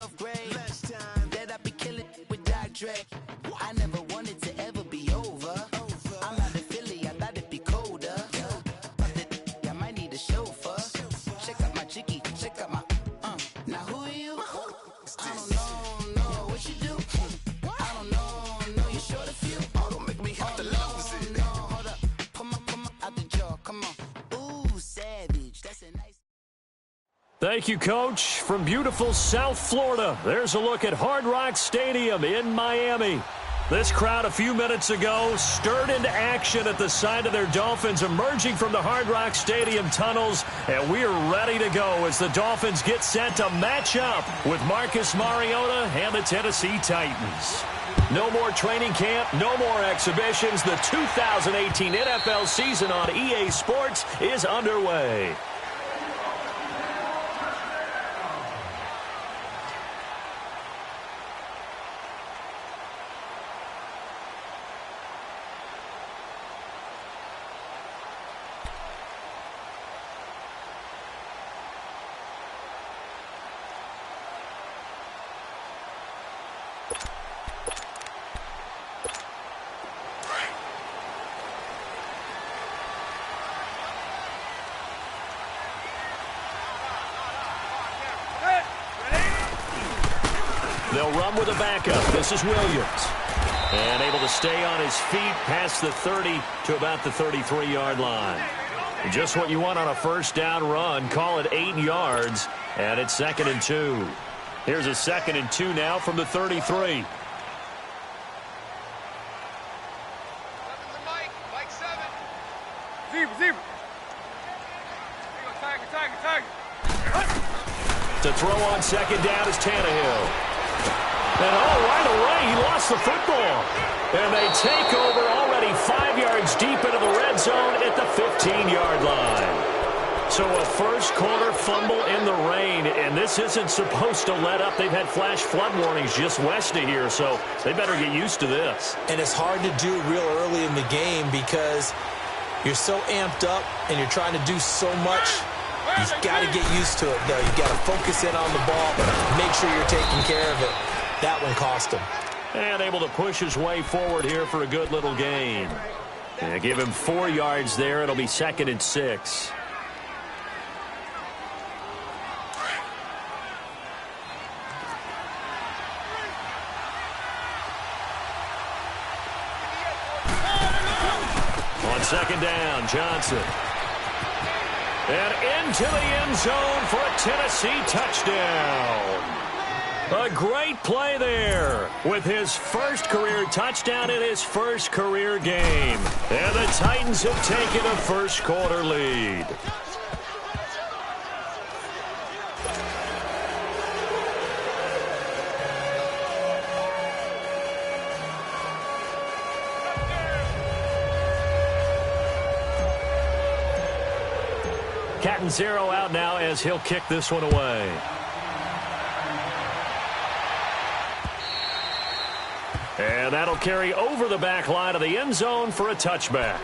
12th grade. That I be killing with Dr. Dre. I never wanted to ever be over. I'm out of Philly, I thought it'd be colder. I might need a chauffeur. Check out my chicky, check out my now who are you? I don't know what you do. I don't know you short a few. Oh, don't make me have to lose it. No, hold up, come on, out the jaw, come on. Ooh, savage, that's a nice. Thank you, Coach. From beautiful South Florida, there's a look at Hard Rock Stadium in Miami. This crowd a few minutes ago stirred into action at the side of their Dolphins emerging from the Hard Rock Stadium tunnels, and we are ready to go as the Dolphins get set to match up with Marcus Mariota and the Tennessee Titans. No more training camp, no more exhibitions. The 2018 NFL season on EA Sports is underway. They'll run with a backup. This is Williams. And able to stay on his feet past the 30 to about the 33-yard line. Just what you want on a first down run. Call it 8 yards, and it's 2nd and 2. Here's a 2nd and 2 now from the 33. To throw on 2nd down is Tannehill. And right away, he lost the football. And they take over already 5 yards deep into the red zone at the 15-yard line. So a first-quarter fumble in the rain, and this isn't supposed to let up. They've had flash flood warnings just west of here, so they better get used to this. And it's hard to do real early in the game because you're so amped up and you're trying to do so much. You've got to get used to it, though. You've got to focus in on the ball, make sure you're taking care of it. That one cost him. And able to push his way forward here for a good little gain. And give him 4 yards there. It'll be 2nd and 6. On 2nd down, Johnson. And into the end zone for a Tennessee touchdown. A great play there with his first career touchdown in his first career game. And the Titans have taken a first-quarter lead. Catanzaro out now as he'll kick this one away. And that'll carry over the back line of the end zone for a touchback.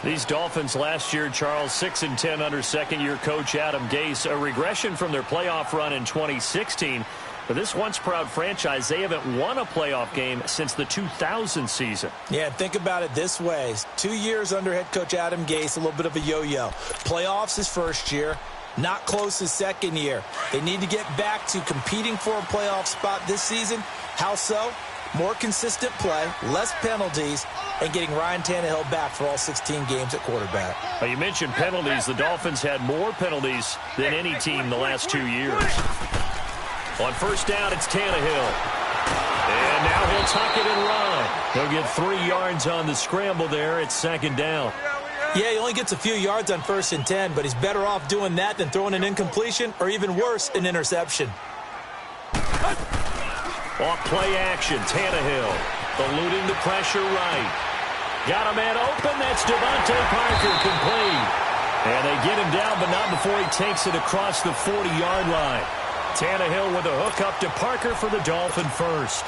These Dolphins last year, Charles, 6-10 under second-year coach Adam Gase, a regression from their playoff run in 2016. For this once-proud franchise, they haven't won a playoff game since the 2000 season. Yeah, think about it this way. 2 years under head coach Adam Gase, a little bit of a yo-yo. Playoffs his first year, not close his second year. They need to get back to competing for a playoff spot this season. How so? More consistent play, less penalties, and getting Ryan Tannehill back for all 16 games at quarterback. Well, you mentioned penalties. The Dolphins had more penalties than any team the last 2 years. On first down, it's Tannehill. And now he'll tuck it and run. He'll get 3 yards on the scramble there. It's 2nd down. Yeah, he only gets a few yards on 1st and 10, but he's better off doing that than throwing an incompletion or even worse, an interception. Off play action, Tannehill eluding the pressure right. Got a man open, that's Devontae Parker complete. And they get him down, but not before he takes it across the 40-yard line. Tannehill with a hook up to Parker for the Dolphin first.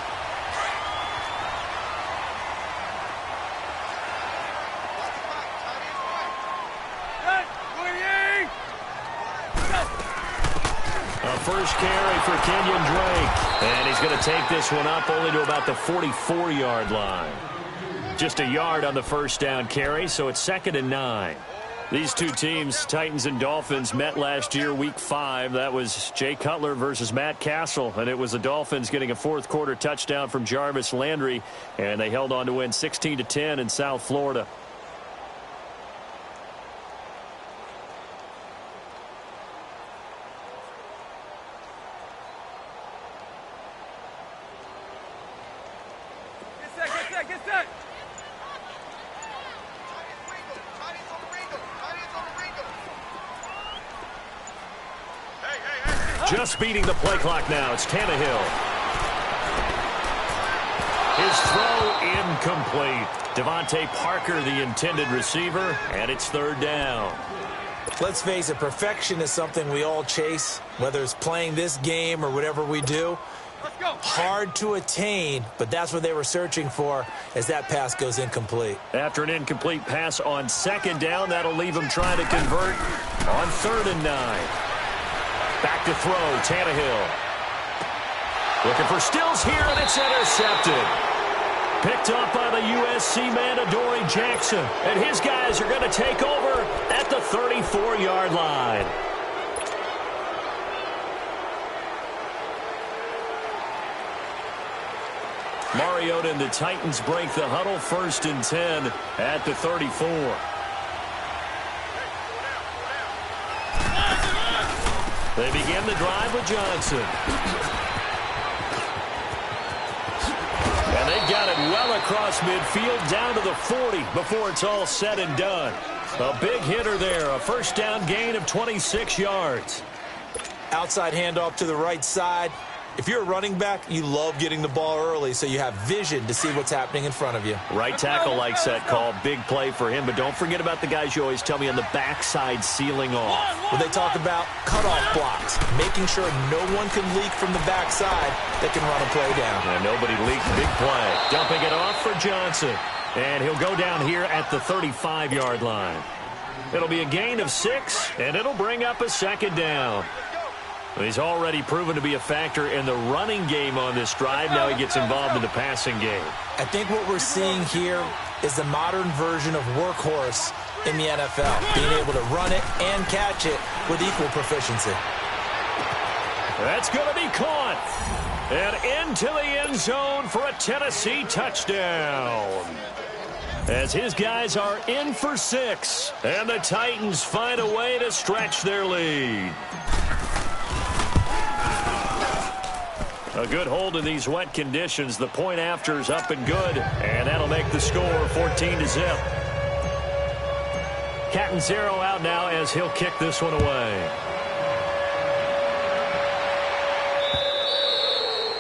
A first carry for Kenyon Drake. And he's going to take this one up only to about the 44-yard line. Just a yard on the first down carry, so it's 2nd and 9. These two teams, Titans and Dolphins, met last year, Week 5. That was Jay Cutler versus Matt Castle, and it was the Dolphins getting a fourth-quarter touchdown from Jarvis Landry, and they held on to win 16-10 in South Florida. Get set. Just beating the play clock now. It's Tannehill. His throw incomplete. Devontae Parker, the intended receiver, and it's 3rd down. Let's face it, perfection is something we all chase, whether it's playing this game or whatever we do. Let's go. Hard to attain, but that's what they were searching for as that pass goes incomplete. After an incomplete pass on 2nd down, that'll leave him trying to convert on 3rd and 9. Back to throw, Tannehill. Looking for Stills here, and it's intercepted. Picked up by the USC man, Adoree Jackson. And his guys are going to take over at the 34-yard line. Mariota and the Titans break the huddle, 1st and 10 at the 34. They begin the drive with Johnson. And they've got it well across midfield down to the 40 before it's all said and done. A big hitter there, a first down gain of 26 yards. Outside handoff to the right side. If you're a running back, you love getting the ball early so you have vision to see what's happening in front of you. Right tackle likes that call. Big play for him, but don't forget about the guys you always tell me on the backside sealing off. Well, they talk about cutoff blocks, making sure no one can leak from the backside that can run a play down. And nobody leaked. Big play. Dumping it off for Johnson. And he'll go down here at the 35-yard line. It'll be a gain of 6, and it'll bring up a 2nd down. He's already proven to be a factor in the running game on this drive. Now he gets involved in the passing game. I think what we're seeing here is the modern version of workhorse in the NFL, being able to run it and catch it with equal proficiency. That's going to be caught. And into the end zone for a Tennessee touchdown. As his guys are in for 6, and the Titans find a way to stretch their lead. A good hold in these wet conditions. The point after is up and good, and that'll make the score 14-0. Catanzaro out now as he'll kick this one away.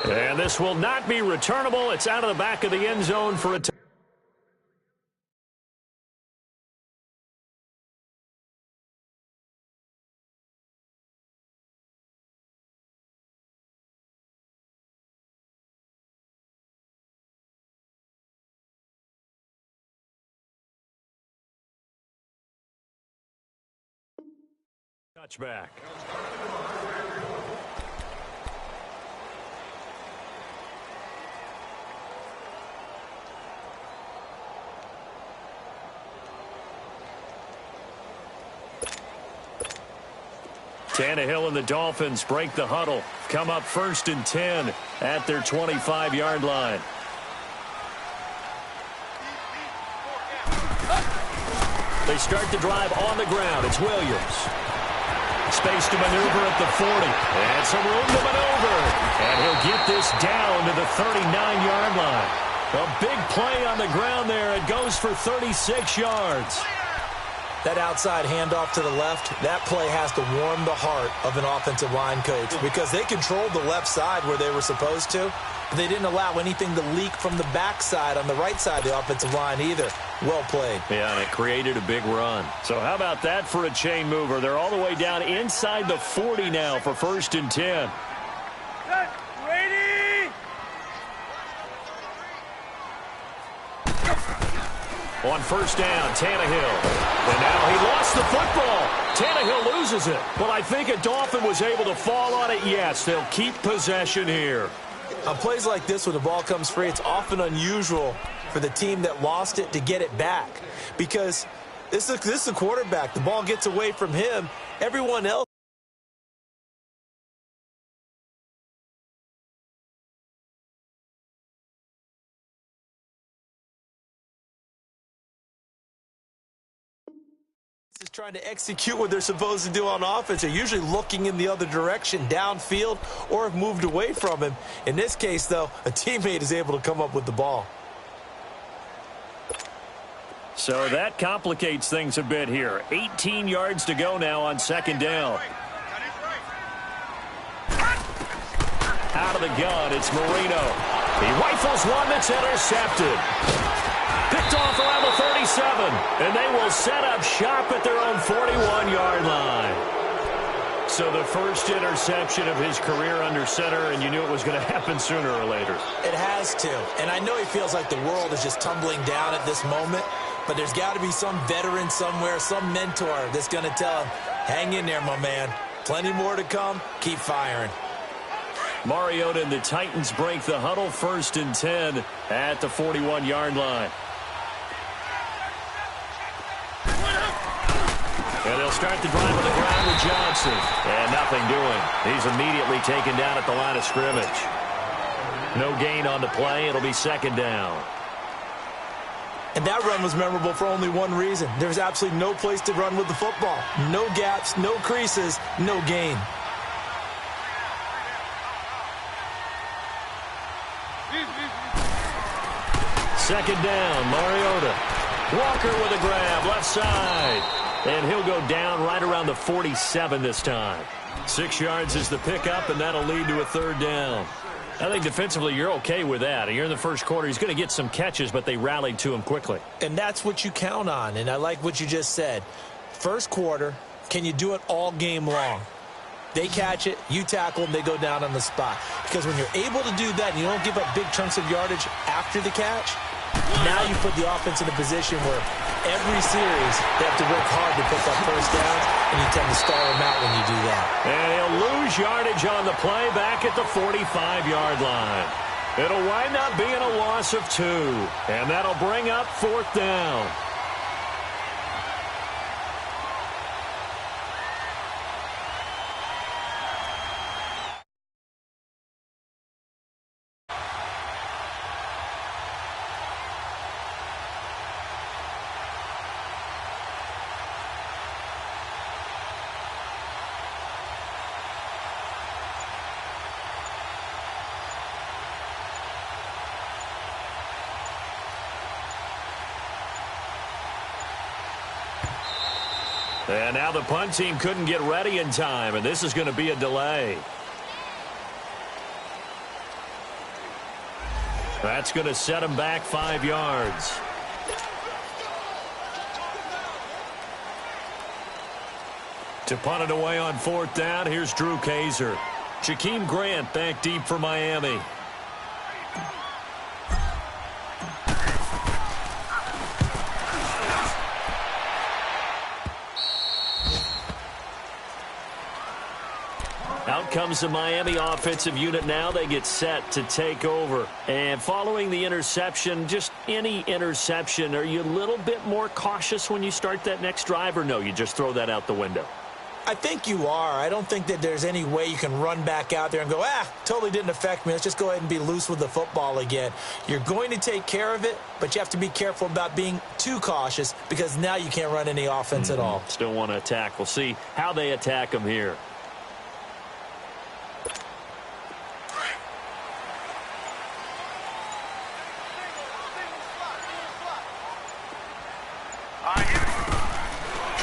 And this will not be returnable. It's out of the back of the end zone for a touchback. Tannehill and the Dolphins break the huddle. Come up 1st and 10 at their 25-yard line. They start the drive on the ground. It's Williams. Space to maneuver at the 40. And some room to maneuver. And he'll get this down to the 39-yard line. A big play on the ground there. It goes for 36 yards. That outside handoff to the left, that play has to warm the heart of an offensive line coach because they controlled the left side where they were supposed to. But they didn't allow anything to leak from the backside on the right side of the offensive line either. Well played. Yeah, and it created a big run. So how about that for a chain mover? They're all the way down inside the 40 now for 1st and 10. Ready? On 1st down, Tannehill. And now he lost the football. Tannehill loses it. Well, I think a Dolphin was able to fall on it. Yes, they'll keep possession here. On plays like this, when the ball comes free, it's often unusual for the team that lost it to get it back. Because this is the quarterback. The ball gets away from him. Everyone else is trying to execute what they're supposed to do on offense. They're usually looking in the other direction, downfield, or have moved away from him. In this case, though, a teammate is able to come up with the ball. So that complicates things a bit here. 18 yards to go now on second down. Out of the gun, it's Marino. He rifles one that's intercepted. Picked off around the 37, and they will set up shop at their own 41-yard line. So the first interception of his career under center, and you knew it was going to happen sooner or later. It has to, and I know he feels like the world is just tumbling down at this moment, but there's got to be some veteran somewhere, some mentor that's going to tell him, hang in there, my man. Plenty more to come. Keep firing. Mariota and the Titans break the huddle, 1st and 10 at the 41-yard line. And they'll start the drive on the ground with Johnson. And nothing doing. He's immediately taken down at the line of scrimmage. No gain on the play. It'll be 2nd down. And that run was memorable for only one reason. There's absolutely no place to run with the football. No gaps, no creases, no gain. Second down, Mariota. Walker with a grab, left side. And he'll go down right around the 47 this time. 6 yards is the pickup, and that'll lead to a 3rd down. I think defensively you're okay with that. You're in the first quarter. He's going to get some catches, but they rallied to him quickly. And that's what you count on, and I like what you just said. First quarter, can you do it all game long? They catch it, you tackle them, they go down on the spot. Because when you're able to do that and you don't give up big chunks of yardage after the catch, now you put the offense in a position where every series they have to work hard to pick up first downs, and you tend to stall them out when you do that. And he'll lose yardage on the play back at the 45-yard line. It'll wind up being a loss of 2, and that'll bring up 4th down. And now the punt team couldn't get ready in time, and this is going to be a delay. That's going to set him back 5 yards. To punt it away on 4th down, here's Drew Kaiser. Jakeem Grant back deep for Miami. Out comes the Miami offensive unit now. They get set to take over. And following the interception, just any interception, are you a little bit more cautious when you start that next drive, or no, you just throw that out the window? I think you are. I don't think that there's any way you can run back out there and go, totally didn't affect me. Let's just go ahead and be loose with the football again. You're going to take care of it, but you have to be careful about being too cautious because now you can't run any offense at all. Still want to attack. We'll see how they attack them here.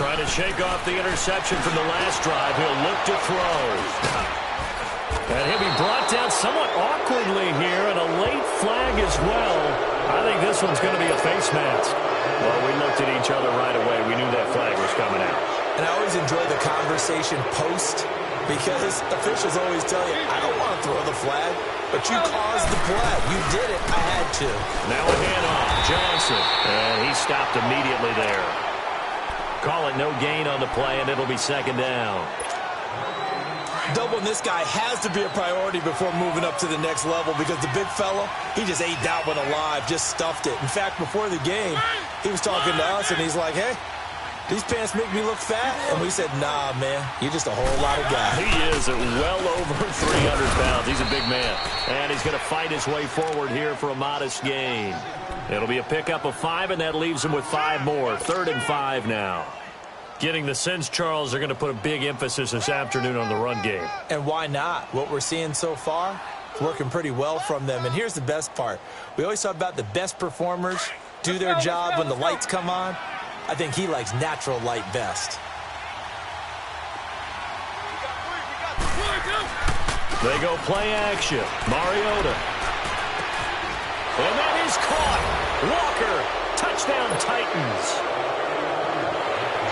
Trying to shake off the interception from the last drive. He'll look to throw. And he'll be brought down somewhat awkwardly here, and a late flag as well. I think this one's going to be a face mask. Well, we looked at each other right away. We knew that flag was coming out. And I always enjoy the conversation post because officials always tell you, I don't want to throw the flag, but you caused the play. You did it. I had to. Now a handoff. Johnson. And he stopped immediately there. Call it no gain on the play, and it'll be second down. Doubling this guy has to be a priority before moving up to the next level because the big fella, he just ate that one alive, just stuffed it. In fact, before the game, he was talking to us, and he's like, hey, these pants make me look fat. And we said, nah, man, you're just a whole lot of guy. He is at well over 300 pounds. He's a big man. And he's going to fight his way forward here for a modest gain. It'll be a pickup of 5, and that leaves him with 5 more. 3rd and 5 now. Getting the sense, Charles, they're going to put a big emphasis this afternoon on the run game. And why not? What we're seeing so far, it's working pretty well from them. And here's the best part. We always talk about the best performers do their job when the lights come on. I think he likes natural light best. They go play action. Mariota. And that is caught. Walker. Touchdown, Titans.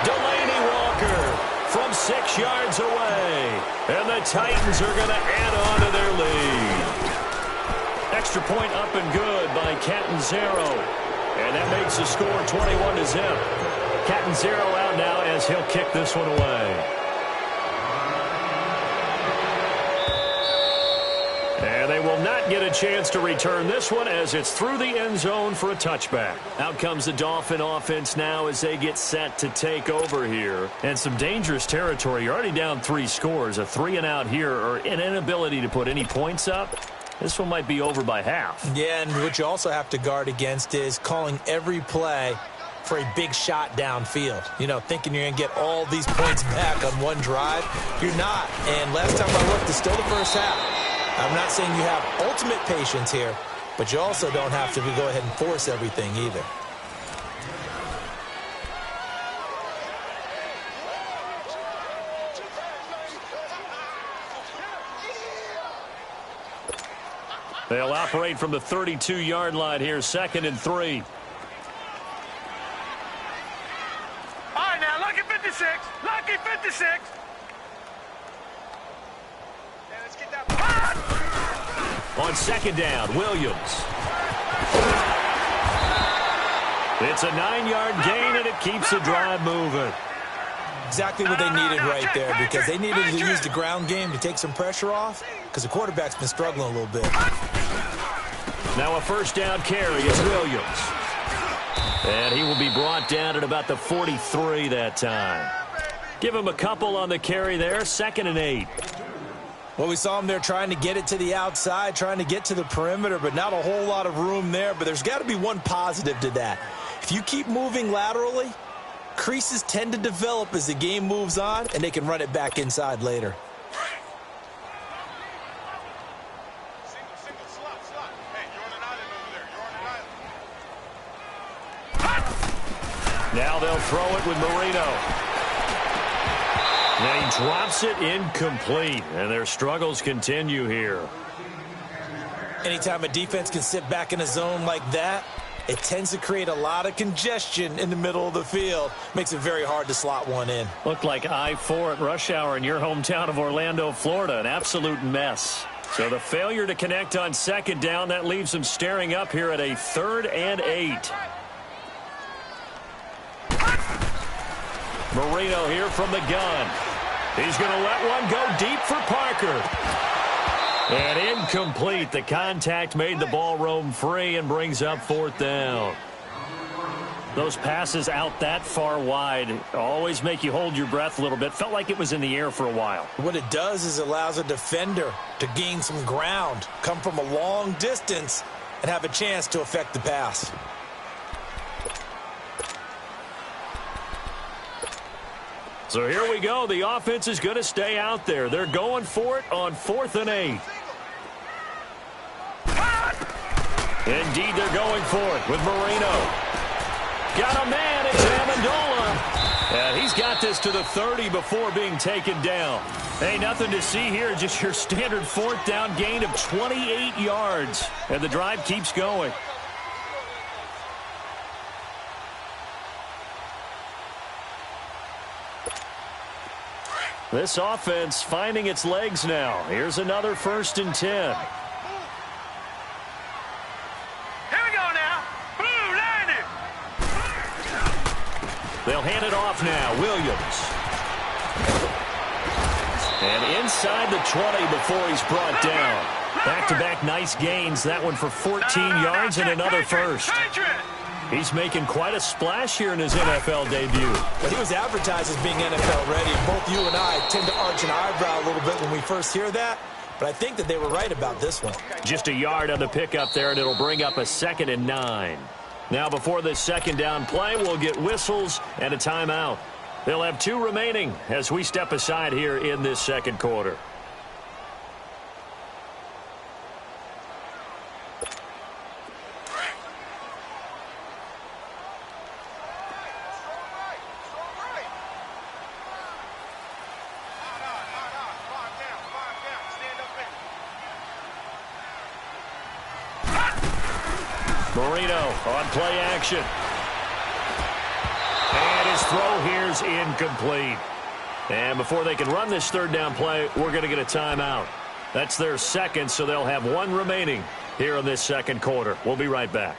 Delaney Walker from 6 yards away. And the Titans are going to add on to their lead. Extra point up and good by Catanzaro. And that makes the score 21-0. Catanzaro out now as he'll kick this one away. And they will not get a chance to return this one as it's through the end zone for a touchback. Out comes the Dolphin offense now as they get set to take over here. And some dangerous territory. You're already down 3 scores. A 3-and-out here or an inability to put any points up. This one might be over by half. Yeah, and what you also have to guard against is calling every play for a big shot downfield. You know, thinking you're going to get all these points back on one drive. You're not. And last time I looked, it's still the first half. I'm not saying you have ultimate patience here, but you also don't have to go ahead and force everything either. They'll operate from the 32-yard line here, 2nd and 3. All right, now, lucky 56. Lucky 56. Let's get that. On 2nd down, Williams. It's a 9-yard gain, and it keeps the drive moving. Exactly what they needed right there, because they needed to use the ground game to take some pressure off, because the quarterback's been struggling a little bit. Now a 1st down carry is Williams. And he will be brought down at about the 43 that time. Give him a couple on the carry there, 2nd and 8. Well, we saw him there trying to get it to the outside, trying to get to the perimeter, but not a whole lot of room there. But there's got to be one positive to that. If you keep moving laterally, creases tend to develop as the game moves on, and they can run it back inside later. Single slot. Hey, you're on an island over there. You're on an island. Now they'll throw it with Marino. And he drops it incomplete, and their struggles continue here. Anytime a defense can sit back in a zone like that, it tends to create a lot of congestion in the middle of the field. Makes it very hard to slot one in. Looked like I-4 at rush hour in your hometown of Orlando, Florida. An absolute mess. So the failure to connect on 2nd down, that leaves them staring up here at a 3rd and 8. Marino here from the gun. He's going to let one go deep for Parker. And incomplete. The contact made the ball roam free and brings up 4th down. Those passes out that far wide always make you hold your breath a little bit. Felt like it was in the air for a while. What it does is it allows a defender to gain some ground, come from a long distance, and have a chance to affect the pass. So here we go. The offense is going to stay out there. They're going for it on 4th and 8. Indeed, they're going for it with Marino. Got a man. It's Amendola. And he's got this to the 30 before being taken down. Hey, nothing to see here. Just your standard 4th down gain of 28 yards. And the drive keeps going. This offense finding its legs now. Here's another 1st and 10. Here we go now. Blue, line it. They'll hand it off now. Williams. And inside the 20 before he's brought down. Back-to-back nice gains. That one for 14 yards and another first. He's making quite a splash here in his NFL debut. But he was advertised as being NFL ready. Both you and I tend to arch an eyebrow a little bit when we first hear that. But I think that they were right about this one. Just a yard on the pickup there, and it'll bring up a 2nd and 9. Now before this second down play, we'll get whistles and a timeout. They'll have 2 remaining as we step aside here in this second quarter. Marino on play action. And his throw here's incomplete. And before they can run this third down play, we're going to get a timeout. That's their second, so they'll have 1 remaining here in this second quarter. We'll be right back.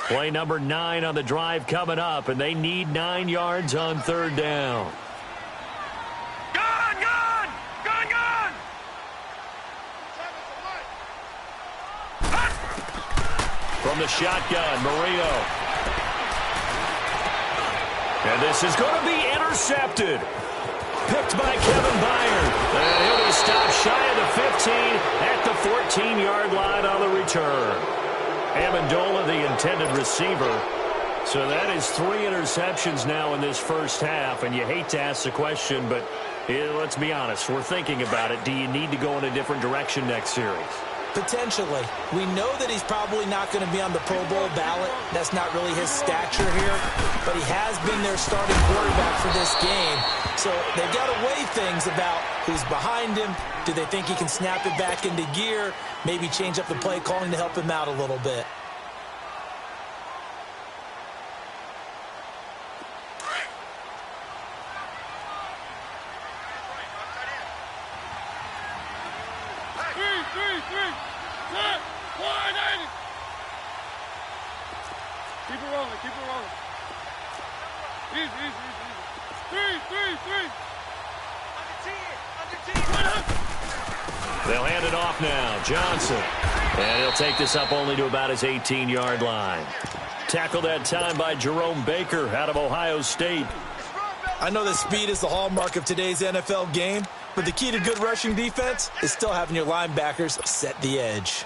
Play number 9 on the drive coming up, and they need 9 yards on third down. Gone! From the shotgun, Marino. And this is going to be intercepted. Picked by Kevin Byard. And he'll be stopped shy of the 15 at the 14-yard line on the return. Amendola, the intended receiver. So that is 3 interceptions now in this first half. And you hate to ask the question, but let's be honest. We're thinking about it. Do you need to go in a different direction next series? Potentially. We know that he's probably not going to be on the Pro Bowl ballot. That's not really his stature here. But he has been their starting quarterback for this game. So they've got to weigh things about who's behind him. Do they think he can snap it back into gear? Maybe change up the play calling to help him out a little bit. Keep it rolling. Easy. 3. They'll hand it off now. Johnson. And he'll take this up only to about his 18-yard line. Tackled that time by Jerome Baker out of Ohio State. I know that speed is the hallmark of today's NFL game, but the key to good rushing defense is still having your linebackers set the edge.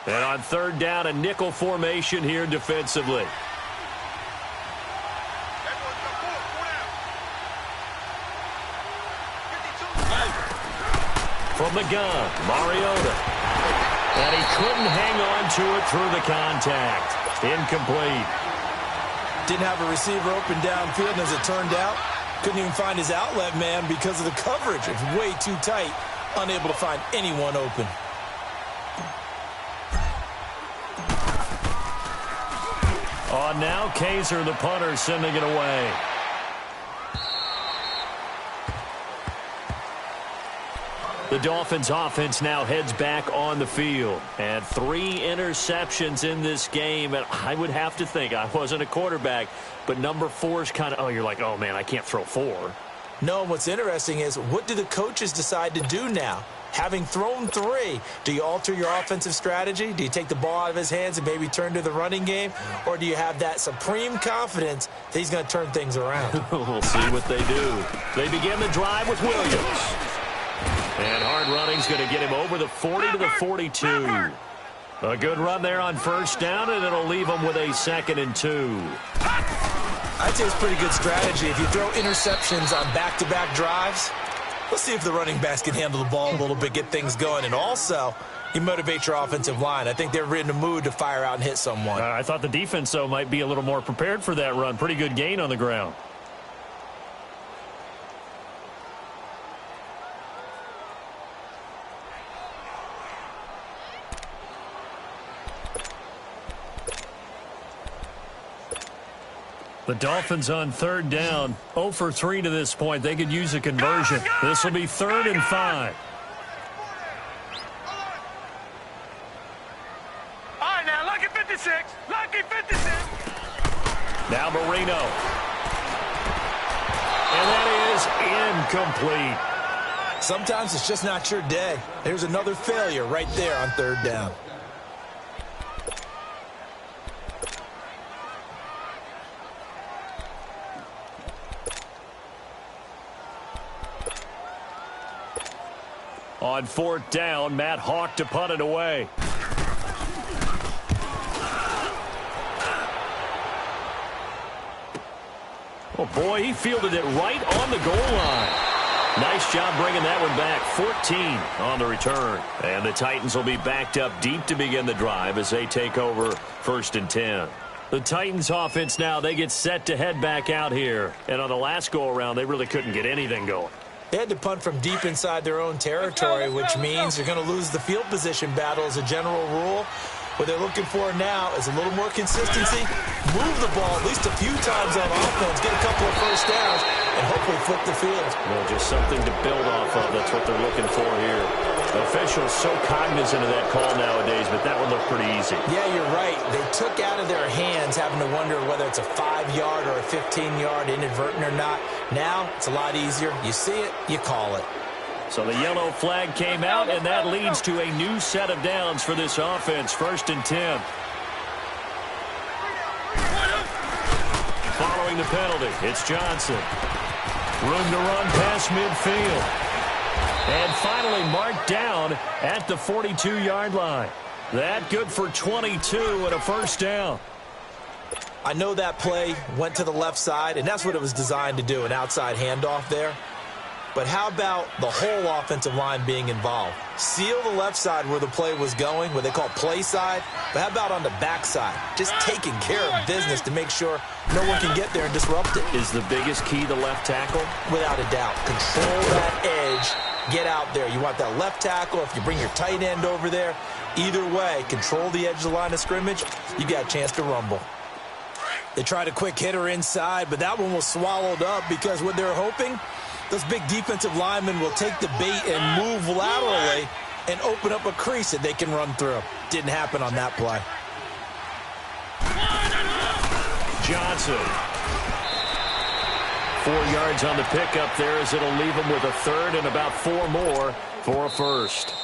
And on third down, a nickel formation here defensively. From the gun, Mariota. And he couldn't hang on to it through the contact. Incomplete. Didn't have a receiver open downfield, and as it turned out, couldn't even find his outlet man because of the coverage. It's way too tight, unable to find anyone open. On now, Kaiser, the punter, sending it away. The Dolphins offense now heads back on the field. And 3 interceptions in this game. And I would have to think, I wasn't a quarterback, but number 4 is kind of, you're like, oh, man, I can't throw 4. No, what's interesting is, what do the coaches decide to do now? Having thrown 3, do you alter your offensive strategy? Do you take the ball out of his hands and maybe turn to the running game? Or do you have that supreme confidence that he's going to turn things around? We'll see what they do. They begin the drive with Williams. And hard running's going to get him over the 40 to the 42. A good run there on first down, and it'll leave him with a 2nd and 2. I'd say it's pretty good strategy. If you throw interceptions on back-to-back drives, let's see if the running backs can handle the ball a little bit, get things going. And also, you motivate your offensive line. I think they're in the mood to fire out and hit someone. I thought the defense, though, might be a little more prepared for that run. Pretty good gain on the ground. The Dolphins on third down, 0 for 3 to this point. They could use a conversion. This will be 3rd and 5. All right, now, lucky 56. Lucky 56. Now Marino. And that is incomplete. Sometimes it's just not your day. There's another failure right there on third down. On 4th down, Matt Hawk to punt it away. Oh, boy, he fielded it right on the goal line. Nice job bringing that one back. 14 on the return. And the Titans will be backed up deep to begin the drive as they take over 1st and 10. The Titans offense now, they get set to head back out here. And on the last go-around, they really couldn't get anything going. They had to punt from deep inside their own territory, which means you're going to lose the field position battle as a general rule. What they're looking for now is a little more consistency, move the ball at least a few times on offense, get a couple of first downs, and hopefully flip the field. Well, just something to build off of. That's what they're looking for here. The officials so cognizant of that call nowadays, but that one looked pretty easy. Yeah, you're right. They took out of their hands having to wonder whether it's a 5-yard or a 15-yard inadvertent or not. Now, it's a lot easier. You see it, you call it. So the yellow flag came out, and that leads to a new set of downs for this offense. 1st and 10. Following the penalty, it's Johnson. Room to run past midfield. And finally marked down at the 42-yard line. That good for 22 and a 1st down. I know that play went to the left side, and that's what it was designed to do, an outside handoff there. But how about the whole offensive line being involved? Seal the left side where the play was going, what they call play side. But how about on the back side? Just taking care of business to make sure no one can get there and disrupt it. Is the biggest key the left tackle? Without a doubt. Control that edge. Get out there. You want that left tackle. If you bring your tight end over there, either way, control the edge of the line of scrimmage, you got a chance to rumble. They tried a quick hitter inside, but that one was swallowed up because what they're hoping, those big defensive linemen will take the bait and move laterally and open up a crease that they can run through. Didn't happen on that play. Johnson. 4 yards on the pickup there as it'll leave him with a 3rd and about 4 more for a 1st.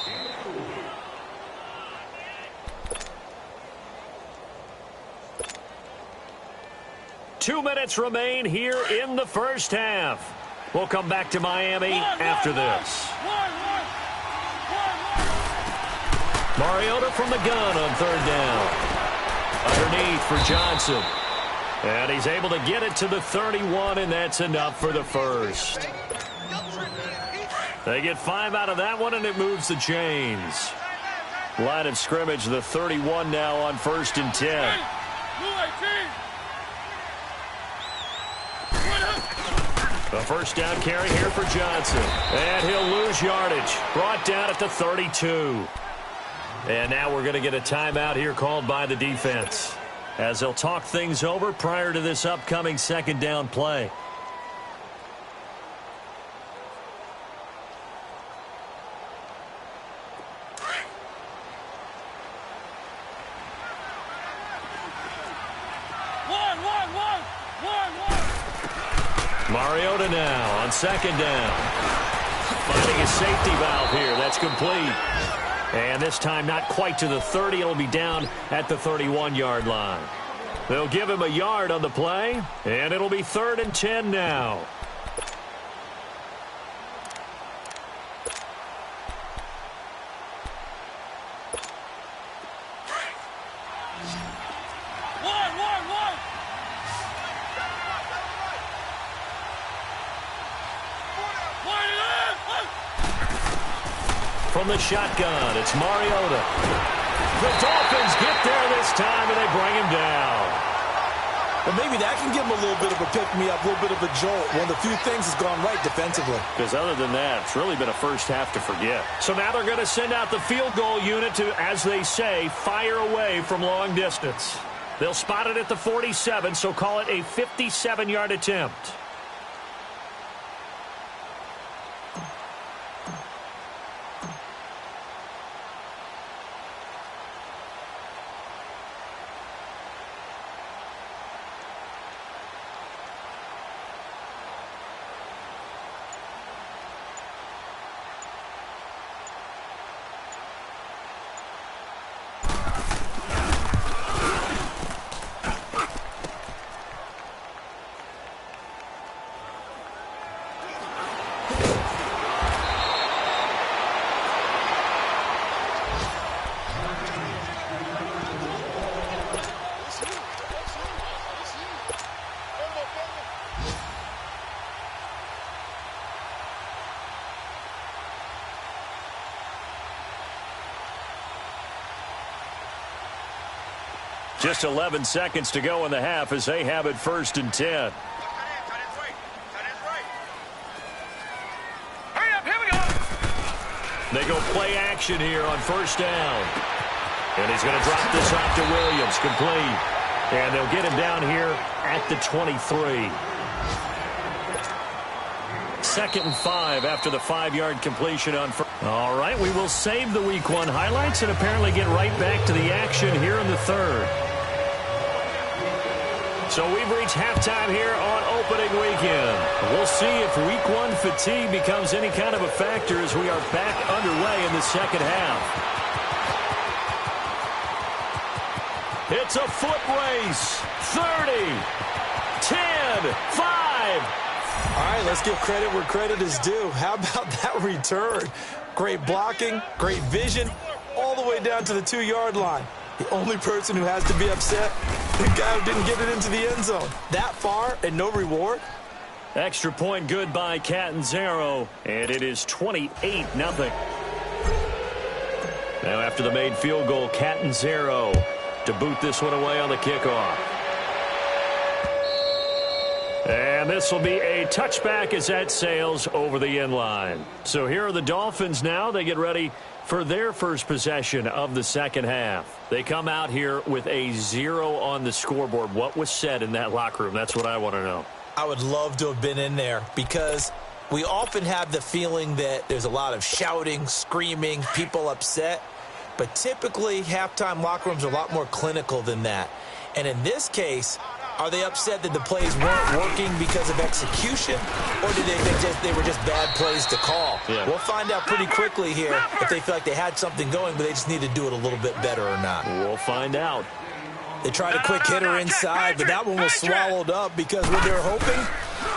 Two minutes remain here in the 1st half. We'll come back to Miami after this. Mariota from the gun on 3rd down. Underneath for Johnson. And he's able to get it to the 31, and that's enough for the 1st. They get 5 out of that one, and it moves the chains. Line of scrimmage, the 31 now on 1st and 10. A 1st down carry here for Johnson. And he'll lose yardage. Brought down at the 32. And now we're going to get a timeout here called by the defense, as they'll talk things over prior to this upcoming 2nd down play. Mariota now on 2nd down. Finding a safety valve here. That's complete. And this time not quite to the 30. It'll be down at the 31-yard line. They'll give him a yard on the play, and it'll be 3rd and 10 now. From the shotgun, it's Mariota. The Dolphins get there this time, and they bring him down. Well, maybe that can give him a little bit of a pick-me-up, a little bit of a jolt. One of the few things that's gone right defensively. Because other than that, it's really been a 1st half to forget. So now they're going to send out the field goal unit to, as they say, fire away from long distance. They'll spot it at the 47, so call it a 57-yard attempt. Just 11 seconds to go in the half as they have it 1st and 10. Hurry up, here we go. They go play action here on 1st down. And he's going to drop this off to Williams, complete. And they'll get him down here at the 23. 2nd and 5 after the 5-yard completion on first. All right, we will save the Week 1 highlights and apparently get right back to the action here in the 3rd. So we've reached halftime here on opening weekend. We'll see if Week 1 fatigue becomes any kind of a factor as we are back underway in the 2nd half. It's a foot race. 30, 10, 5. All right, let's give credit where credit is due. How about that return? Great blocking, great vision, all the way down to the 2-yard line. The only person who has to be upset, the guy who didn't get it into the end zone. That far and no reward? Extra point good by Catanzaro, and it is 28-0. Now after the made field goal, Catanzaro to boot this one away on the kickoff. And this will be a touchback as that sails over the end line. So here are the Dolphins now. They get ready for their first possession of the 2nd half. They come out here with a 0 on the scoreboard. What was said in that locker room? That's what I want to know. I would love to have been in there because we often have the feeling that there's a lot of shouting, screaming, people upset. But typically, halftime locker rooms are a lot more clinical than that. And in this case, are they upset that the plays weren't working because of execution, or did they think they were just bad plays to call? Yeah. We'll find out pretty quickly here if they feel like they had something going, but they just need to do it a little bit better or not. We'll find out. They tried a quick hitter inside, but that one was swallowed up because what they're hoping,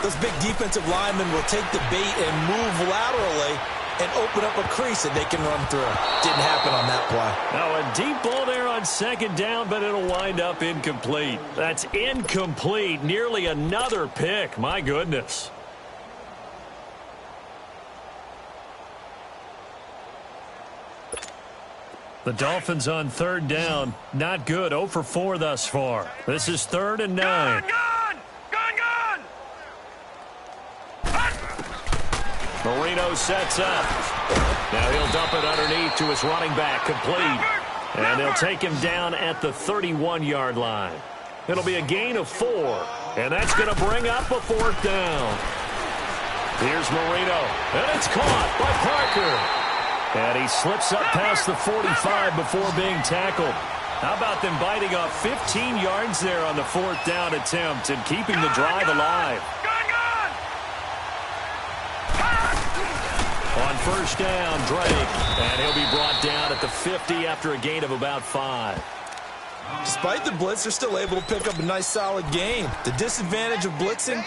those big defensive linemen will take the bait and move laterally and open up a crease that they can run through. Didn't happen on that play. Now a deep ball there on 2nd down, but it'll wind up incomplete. That's incomplete. Nearly another pick. My goodness. The Dolphins on 3rd down. Not good. 0 for 4 thus far. This is 3rd and 9. Gone! Marino sets up. Now he'll dump it underneath to his running back, complete. And they'll take him down at the 31-yard line. It'll be a gain of 4, and that's going to bring up a 4th down. Here's Marino, and it's caught by Parker. And he slips up past the 45 before being tackled. How about them biting off 15 yards there on the 4th down attempt and keeping the drive alive? On 1st down, Drake, and he'll be brought down at the 50 after a gain of about 5. Despite the blitz, they're still able to pick up a nice, solid gain. The disadvantage of blitzing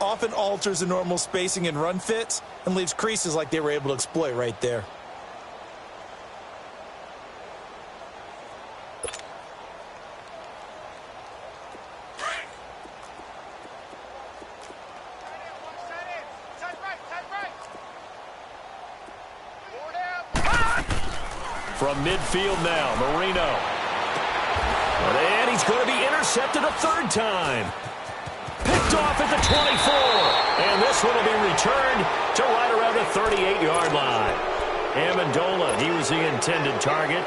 often alters the normal spacing and run fits and leaves creases like they were able to exploit right there. From midfield now, Marino. And he's going to be intercepted a 3rd time. Picked off at the 24. And this one will be returned to right around the 38-yard line. Amendola, he was the intended target.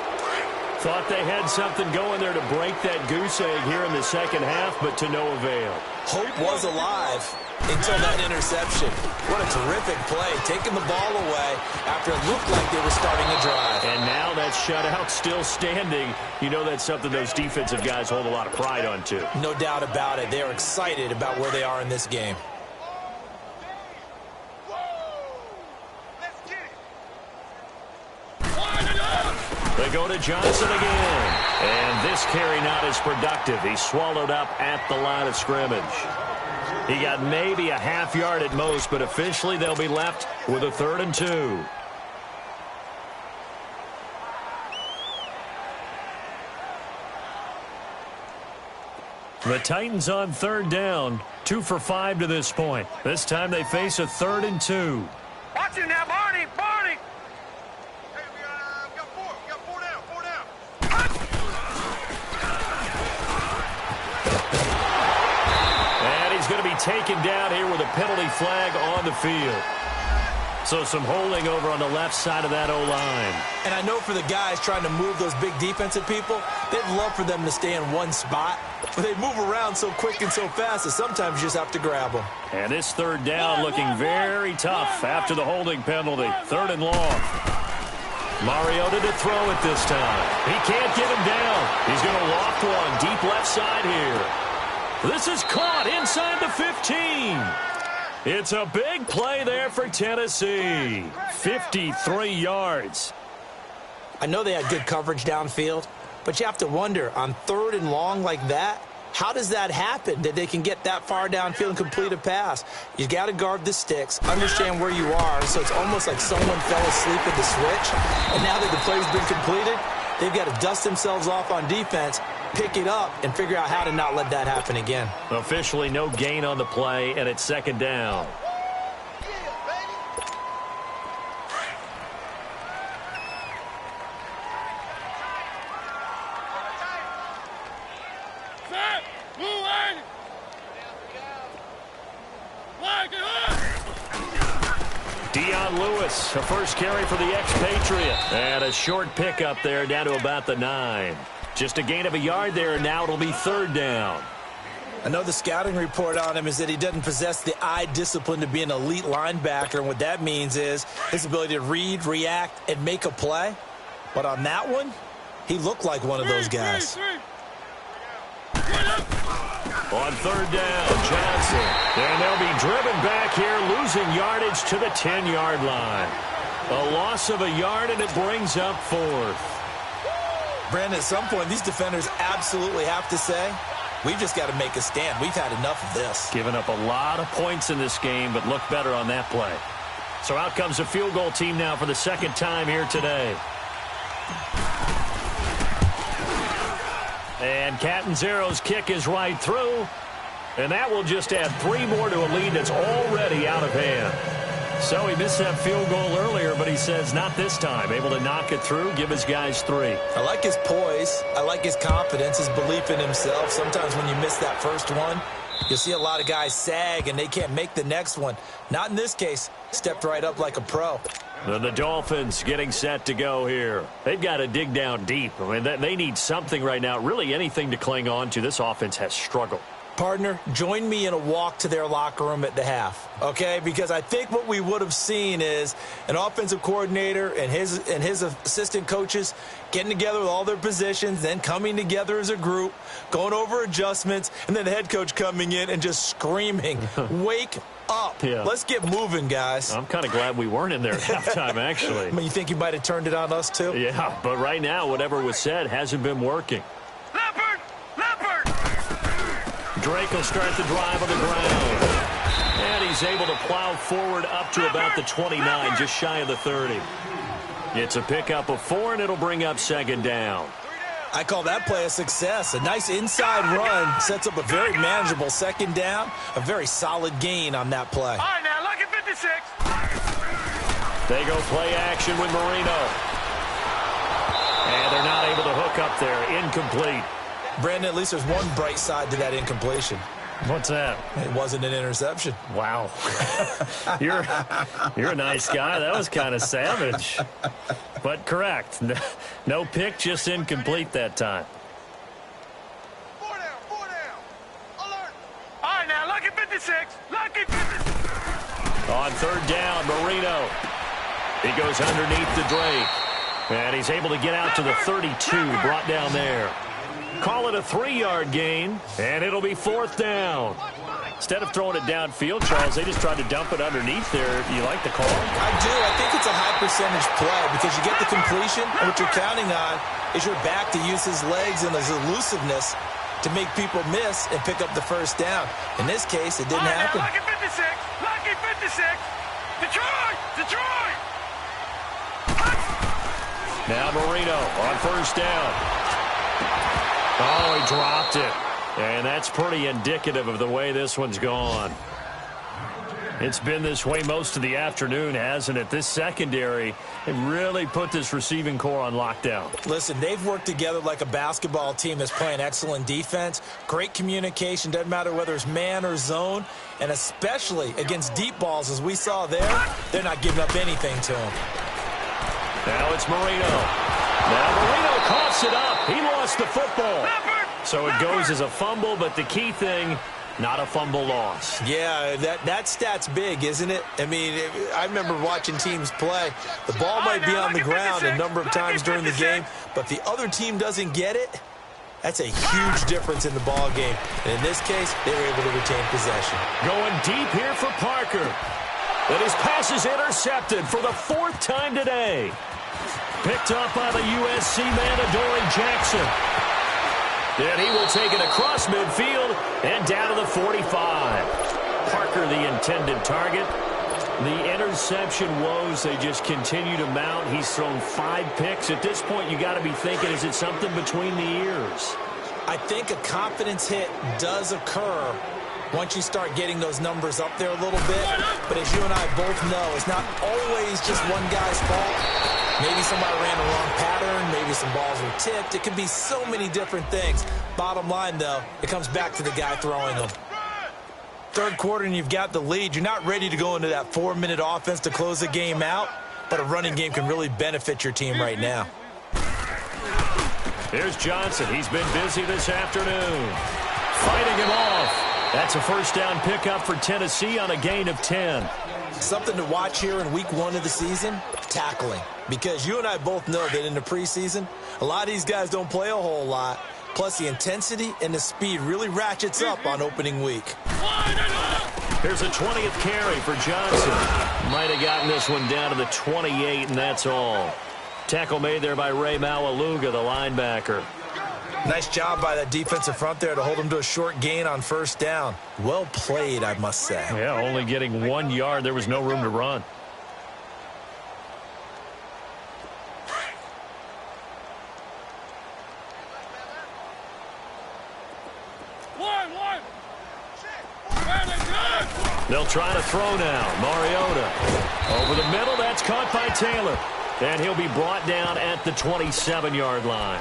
Thought they had something going there to break that goose egg here in the second half, but to no avail. Hope was alive until that interception. What a terrific play, taking the ball away after it looked like they were starting a drive. And now that shutout still standing. You know that's something those defensive guys hold a lot of pride on, too. No doubt about it. They are excited about where they are in this game. They go to Johnson again. And this carry not as productive. He's swallowed up at the line of scrimmage. He got maybe a half yard at most, but officially they'll be left with a 3rd and 2. The Titans on 3rd down, 2 for 5 to this point. This time they face a 3rd and 2. Watch him now, Barney! Barney! Hey, we got 4. We got 4 down. 4 down. And he's going to be taken down here with a penalty flag on the field. So some holding over on the left side of that O-line. And I know for the guys trying to move those big defensive people, they'd love for them to stay in one spot. But they move around so quick and so fast that sometimes you just have to grab them. And this 3rd down looking very tough after the holding penalty. 3rd and long. Mariota to throw it this time. He can't get him down. He's going to loft one deep left side here. This is caught inside the 15. It's a big play there for Tennessee. 53 yards. I know they had good coverage downfield, but you have to wonder, on 3rd and long like that, how does that happen, that they can get that far downfield and complete a pass? You got to guard the sticks, understand where you are, so it's almost like someone fell asleep at the switch, and now that the play's been completed, they've got to dust themselves off on defense, pick it up, and figure out how to not let that happen again. Officially no gain on the play, and it's 2nd down. Lewis, a first carry for the ex-Patriot. And a short pickup there down to about the 9. Just a gain of a yard there, and now it'll be 3rd down. I know the scouting report on him is that he doesn't possess the eye discipline to be an elite linebacker, and what that means is his ability to read, react, and make a play. But on that one, he looked like one of those guys. On 3rd down, Johnson. And they'll be driven back here, losing yardage to the 10-yard line. A loss of a yard, and it brings up 4th. Brandon, at some point, these defenders absolutely have to say, we've just got to make a stand. We've had enough of this. Giving up a lot of points in this game, but look better on that play. So out comes a field goal team now for the 2nd time here today. And Catanzaro's kick is right through. And that will just add 3 more to a lead that's already out of hand. So he missed that field goal earlier, but he says not this time. Able to knock it through, give his guys 3. I like his poise. I like his confidence, his belief in himself. Sometimes when you miss that first one, you'll see a lot of guys sag and they can't make the next one. Not in this case. Stepped right up like a pro. And the Dolphins getting set to go here. They've got to dig down deep. I mean, they need something right now, really anything to cling on to. This offense has struggled. Partner, join me in a walk to their locker room at the half, okay? Because I think what we would have seen is an offensive coordinator and his assistant coaches getting together with all their positions, then coming together as a group, going over adjustments, and then the head coach coming in and just screaming, wake up. Yeah. Let's get moving, guys. I'm kind of glad we weren't in there at halftime, actually. I mean, you think you might have turned it on us, too? Yeah, but right now, whatever was said hasn't been working. Drake will start the drive on the ground. And he's able to plow forward up to about the 29, just shy of the 30. It's a pickup of 4, and it'll bring up 2nd down. I call that play a success. A nice inside run sets up a very manageable 2nd down. A very solid gain on that play. All right, now, look at 56. They go play action with Marino. And they're not able to hook up there. Incomplete. Brandon, at least there's one bright side to that incompletion. What's that? It wasn't an interception. Wow. You're a nice guy. That was kind of savage. but correct. No pick, just incomplete that time. 4 down, 4 down. Alert. All right, now, lucky 56. Lucky 56. On third down, Marino. He goes underneath to Drake. And he's able to get out to the 32, brought down there. Call it a 3-yard gain, and it'll be fourth down. Instead of throwing it downfield, Charles, they just tried to dump it underneath there. Do you like the call? I do. I think it's a high-percentage play because you get the completion, and what you're counting on is your back to use his legs and his elusiveness to make people miss and pick up the first down. In this case, it didn't happen. Now, lucky 56. Lucky 56. Detroit. Detroit. Now Marino on first down. Oh, he dropped it. And that's pretty indicative of the way this one's gone. It's been this way most of the afternoon, hasn't it? This secondary, it really put this receiving core on lockdown. Listen, they've worked together like a basketball team that's playing excellent defense. Great communication, doesn't matter whether it's man or zone. And especially against deep balls, as we saw there, they're not giving up anything to him. Now it's Marino. Now Marino coughs it up. He lost the football. So it goes as a fumble, but the key thing, not a fumble loss. Yeah, that stat's big, isn't it? I mean, I remember watching teams play. The ball might be on the ground a number of times during the game, but the other team doesn't get it. That's a huge difference in the ball game. And in this case, they were able to retain possession. Going deep here for Parker. And his pass is intercepted for the 4th time today. Picked up by the USC man, Adoree Jackson. And he will take it across midfield and down to the 45. Parker, the intended target. The interception woes, they just continue to mount. He's thrown 5 picks. At this point, you got to be thinking, is it something between the ears? I think a confidence hit does occur once you start getting those numbers up there a little bit. But as you and I both know, it's not always just one guy's fault. Maybe somebody ran the wrong pattern. Maybe some balls were tipped. It could be so many different things. Bottom line, though, it comes back to the guy throwing them. Third quarter and you've got the lead. You're not ready to go into that 4-minute offense to close the game out, but a running game can really benefit your team right now. Here's Johnson. He's been busy this afternoon. Fighting him off. That's a first down pickup for Tennessee on a gain of 10. Something to watch here in week 1 of the season, tackling. Because you and I both know that in the preseason, a lot of these guys don't play a whole lot. Plus, the intensity and the speed really ratchets up on opening week. Here's a 20th carry for Johnson. Might have gotten this one down to the 28, and that's all. Tackle made there by Ray Maualuga, the linebacker. Nice job by that defensive front there to hold him to a short gain on first down. Well played, I must say. Yeah, only getting 1 yard. There was no room to run. They'll try to throw now. Mariota over the middle. That's caught by Taylor. And he'll be brought down at the 27-yard line.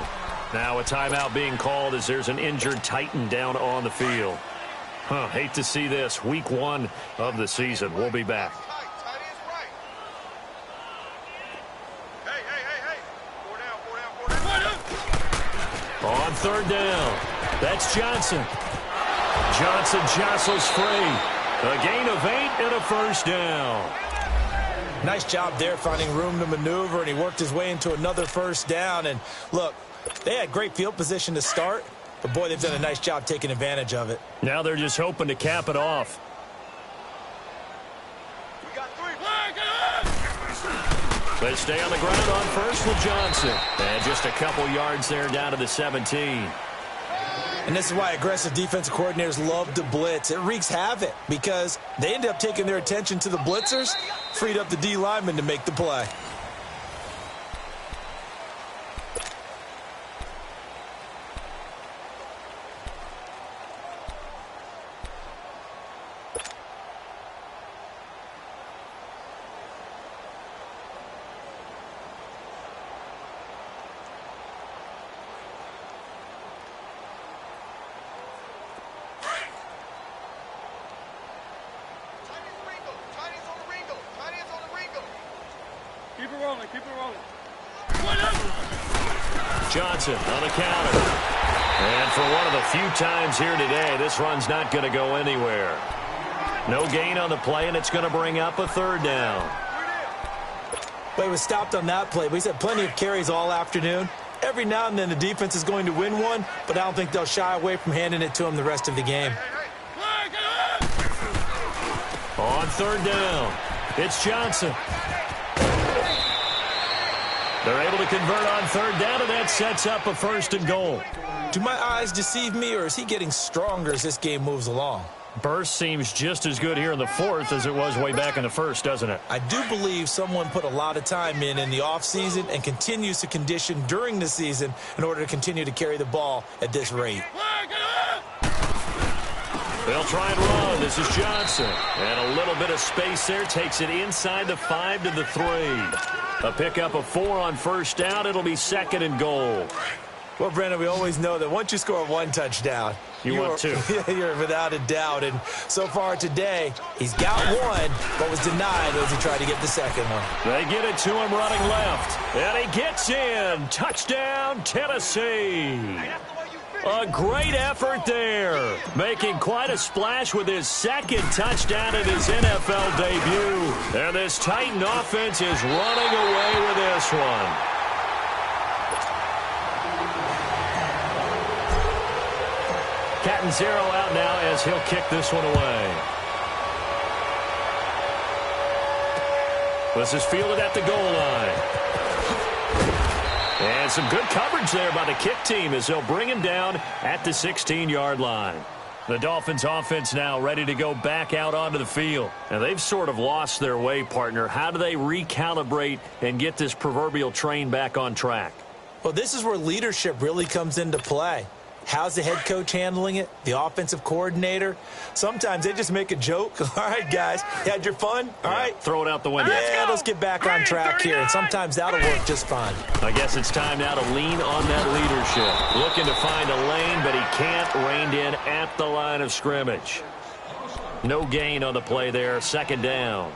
Now a timeout being called as there's an injured Titan down on the field. Hate to see this. Week 1 of the season. We'll be back. On third down. That's Johnson. Johnson jostles free. A gain of 8 and a first down. Nice job there finding room to maneuver, and he worked his way into another first down. And look, they had great field position to start, but boy, they've done a nice job taking advantage of it. Now they're just hoping to cap it off. We got 3. They stay on the ground on first with Johnson. And just a couple yards there down to the 17. And this is why aggressive defensive coordinators love to blitz. It wreaks havoc because they end up taking their attention to the blitzers, freed up the D lineman to make the play. Keep Johnson on the counter. And for one of the few times here today, this run's not going to go anywhere. No gain on the play, and it's going to bring up a third down. But he was stopped on that play. But he's had plenty of carries all afternoon. Every now and then the defense is going to win one, but I don't think they'll shy away from handing it to him the rest of the game. On third down, it's Johnson. They're able to convert on third down, and that sets up a 1st and goal. Do my eyes deceive me, or is he getting stronger as this game moves along? Burst seems just as good here in the 4th as it was way back in the 1st, doesn't it? I do believe someone put a lot of time in the offseason and continues to condition during the season in order to continue to carry the ball at this rate. They'll try and run. This is Johnson. And a little bit of space there. Takes it inside the 5 to the 3. A pickup of 4 on first down. It'll be 2nd and goal. Well, Brandon, we always know that once you score 1 touchdown, you want 2. You're without a doubt. And so far today, he's got 1, but was denied as he tried to get the 2nd one. They get it to him running left. And he gets in. Touchdown, Tennessee. A great effort there. Making quite a splash with his 2nd touchdown in his NFL debut. And this Titan offense is running away with this one. Catanzaro out now as he'll kick this one away. This is fielded at the goal line. And some good coverage there by the kick team as they'll bring him down at the 16-yard line. The Dolphins offense now ready to go back out onto the field. And they've sort of lost their way, partner. How do they recalibrate and get this proverbial train back on track? Well, this is where leadership really comes into play. How's the head coach handling it? The offensive coordinator? Sometimes they just make a joke. All right, guys, you had your fun? All right. Throw it out the window. Yeah, let's get back on track here. And sometimes that'll work just fine. I guess it's time now to lean on that leadership. Looking to find a lane, but he can't. Reined in at the line of scrimmage. No gain on the play there. 2nd down.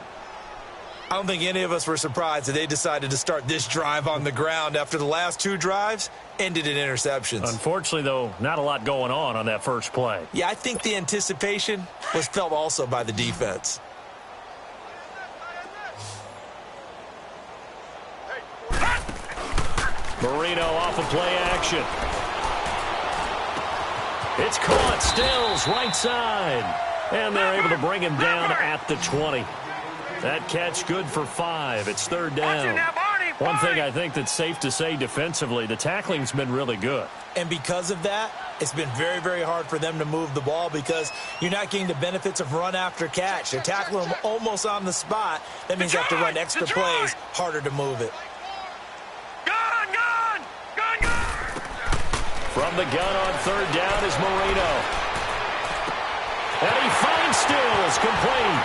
I don't think any of us were surprised that they decided to start this drive on the ground after the last 2 drives ended in interceptions. Unfortunately, though, not a lot going on that first play. Yeah, I think the anticipation was felt also by the defense. Marino off of play action. It's caught. Stills right side. And they're able to bring him down at the 20. That catch good for 5. It's 3rd down. One thing I think that's safe to say defensively, the tackling's been really good. And because of that, it's been very, very hard for them to move the ball because you're not getting the benefits of run after catch. They're tackling them almost on the spot. That means you have to run extra plays, harder to move it. Gun! From the gun on 3rd down is Marino. And he finds Stills complete.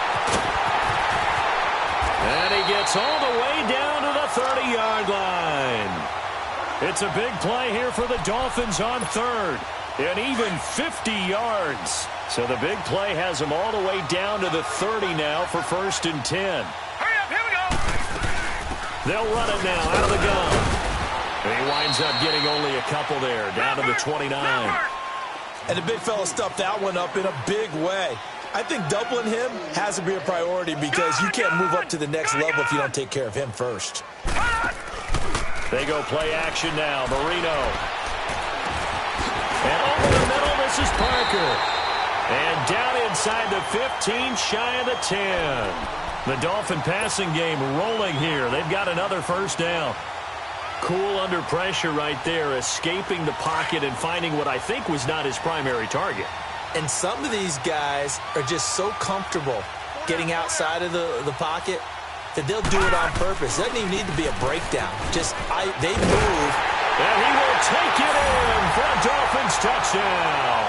And he gets all the way down to the 30-yard line. It's a big play here for the Dolphins on 3rd. And even 50 yards. So the big play has them all the way down to the 30 now for 1st and 10. Hurry up, here we go. They'll run it now out of the gun. And he winds up getting only a couple there, down to the 29. And the big fella stuffed that one up in a big way. I think doubling him has to be a priority because you can't move up to the next level if you don't take care of him first. They go play action now. Marino. And over the middle, this is Parker. And down inside the 15, shy of the 10. The Dolphin passing game rolling here. They've got another 1st down. Cool under pressure right there, escaping the pocket and finding what I think was not his primary target. And some of these guys are just so comfortable getting outside of the pocket that they'll do it on purpose. It doesn't even need to be a breakdown. They move. And he will take it in for a Dolphins touchdown.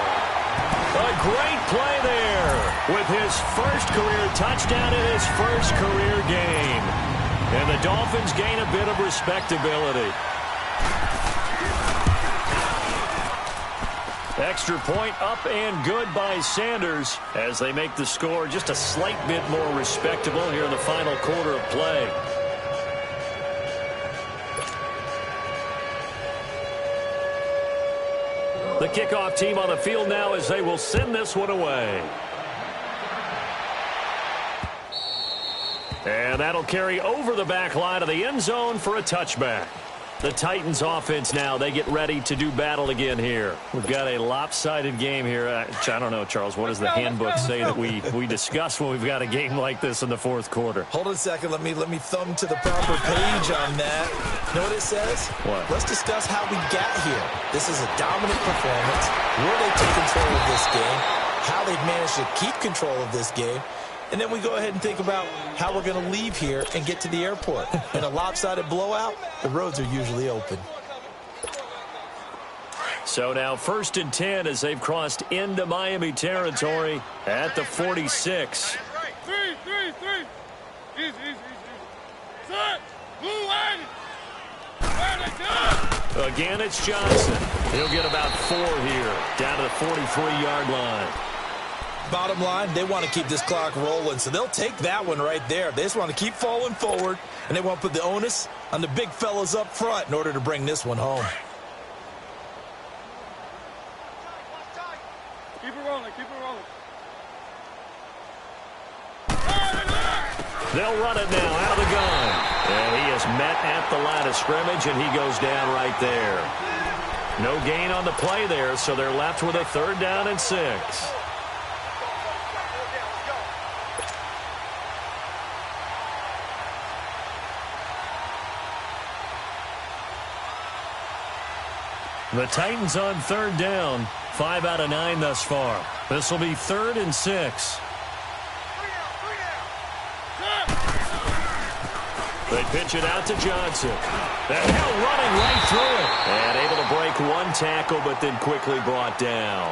A great play there with his 1st career touchdown in his 1st career game. And the Dolphins gain a bit of respectability. Extra point up and good by Sanders as they make the score just a slight bit more respectable here in the final quarter of play. kickoff team on the field now as they will send this one away. And that'll carry over the back line of the end zone for a touchback. The Titans offense now, they get ready to do battle again here. We've got a lopsided game here. I don't know, Charles, what does the handbook say that we discuss when we've got a game like this in the fourth quarter? Hold on a second. Let me thumb to the proper page on that. You know what it says? What? Let's discuss how we got here. This is a dominant performance. Where they took control of this game. How they've managed to keep control of this game. And then we go ahead and think about how we're going to leave here and get to the airport. In a lopsided blowout, the roads are usually open. So now 1st and 10 as they've crossed into Miami territory at the 46. Three. Easy. Set. Blue line. Again, it's Johnson. He'll get about 4 here, down to the 43-yard line. Bottom line, they want to keep this clock rolling, so they'll take that one right there. They just want to keep falling forward, and they want to put the onus on the big fellas up front in order to bring this one home. Keep it rolling. They'll run it now out of the gun. And he is met at the line of scrimmage, and he goes down right there. No gain on the play there, so they're left with a 3rd down and 6. The Titans on 3rd down, 5 out of 9 thus far. This will be 3rd and 6. They pitch it out to Johnson. And Hill running right through it. And able to break one tackle, but then quickly brought down.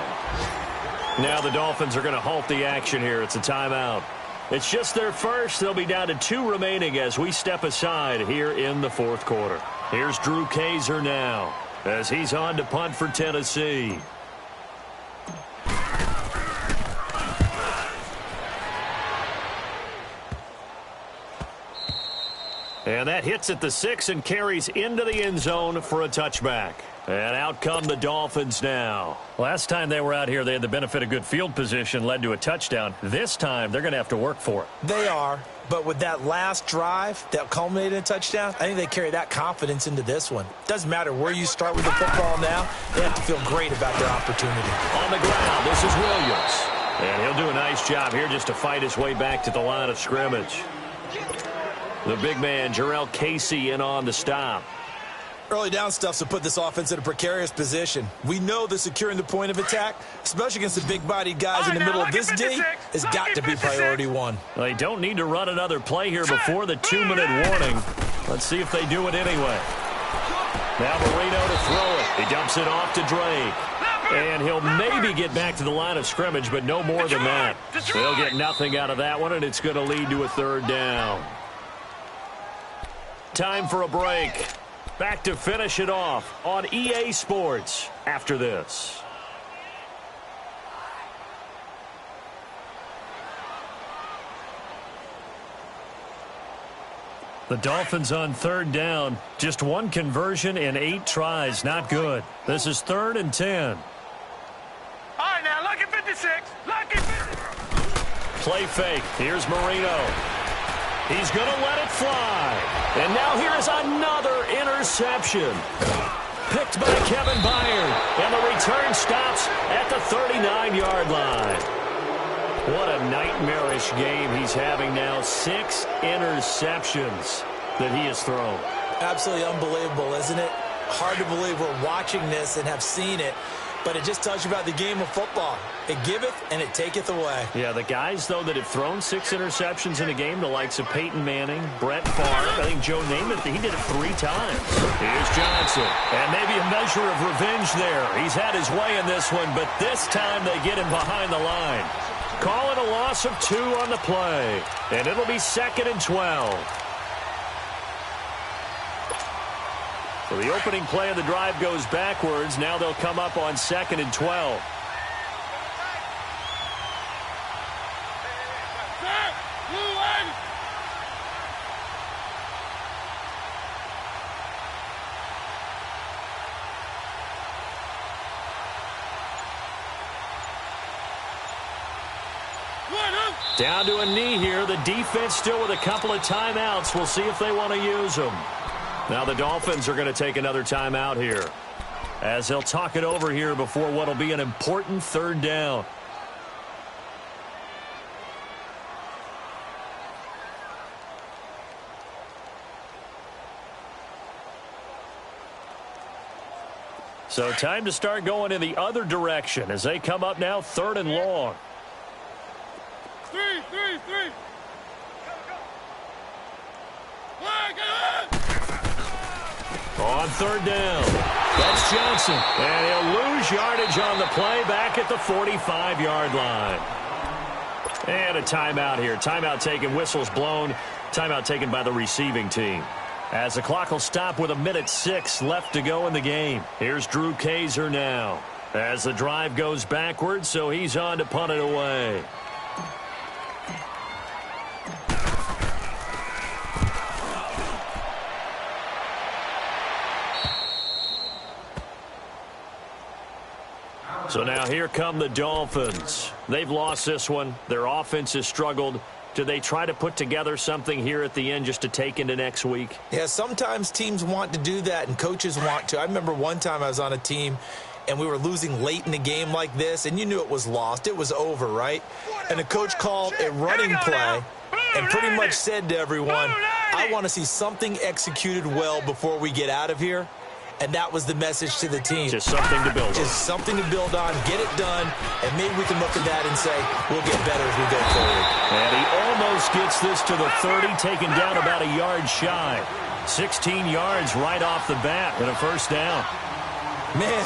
Now the Dolphins are going to halt the action here. It's a timeout. It's just their first. They'll be down to 2 remaining as we step aside here in the 4th quarter. Here's Drew Kaiser now, as he's on to punt for Tennessee. And that hits at the 6 and carries into the end zone for a touchback. And out come the Dolphins now. Last time they were out here, they had the benefit of good field position, led to a touchdown. This time, they're going to have to work for it. They are, but with that last drive that culminated in a touchdown, I think they carry that confidence into this one. Doesn't matter where you start with the football now, they have to feel great about their opportunity. On the ground, this is Williams. And he'll do a nice job here just to fight his way back to the line of scrimmage. The big man, Jarrell Casey, in on the stop. Early down stuff to put this offense in a precarious position. We know that securing the point of attack, especially against the big-bodied guys in the middle of this D, has got to be priority 1. They don't need to run another play here before the 2-minute warning. Let's see if they do it anyway. Now Marino to throw it. He dumps it off to Drake. And he'll maybe get back to the line of scrimmage, but no more than that. They'll get nothing out of that one, and it's going to lead to a 3rd down. Time for a break. Back to finish it off on EA Sports after this. The Dolphins on 3rd down. Just 1 conversion in 8 tries. Not good. This is 3rd and 10. All right, now, lucky 56. Lucky 56. Play fake. Here's Marino. He's going to let it fly. And now here's another interception. Picked by Kevin Byard. And the return stops at the 39-yard line. What a nightmarish game he's having now. 6 interceptions that he has thrown. Absolutely unbelievable, isn't it? Hard to believe we're watching this and have seen it. But it just tells you about the game of football. It giveth and it taketh away. Yeah, the guys, though, that have thrown 6 interceptions in a game, the likes of Peyton Manning, Brett Favre, I think Joe Namath, he did it 3 times. Here's Johnson. And maybe a measure of revenge there. He's had his way in this one, but this time they get him behind the line. Call it a loss of 2 on the play. And it'll be 2nd and 12. So the opening play of the drive goes backwards. Now they'll come up on 2nd and 12. Down to a knee here. The defense still with a couple of timeouts. We'll see if they want to use them. Now the Dolphins are going to take another timeout here, as they'll talk it over here before what will be an important third down. So time to start going in the other direction as they come up now 3rd and long. Three. On 3rd down, that's Johnson. And he'll lose yardage on the play back at the 45-yard line. And a timeout here. Timeout taken, whistles blown. Timeout taken by the receiving team. As the clock will stop with 1:06 left to go in the game. Here's Drew Kaiser now. As the drive goes backwards, so he's on to punt it away. So now here come the Dolphins. They've lost this one. Their offense has struggled. Do they try to put together something here at the end just to take into next week? Yeah, sometimes teams want to do that and coaches want to. I remember one time I was on a team and we were losing late in the game like this, and you knew it was lost. It was over, right? And the coach called a running play and pretty much said to everyone, I want to see something executed well before we get out of here. And that was the message to the team. Just something to build on. Just something to build on, get it done, and maybe we can look at that and say, we'll get better as we go forward. And he almost gets this to the 30, taken down about a yard shy. 16 yards right off the bat and a first down. Man,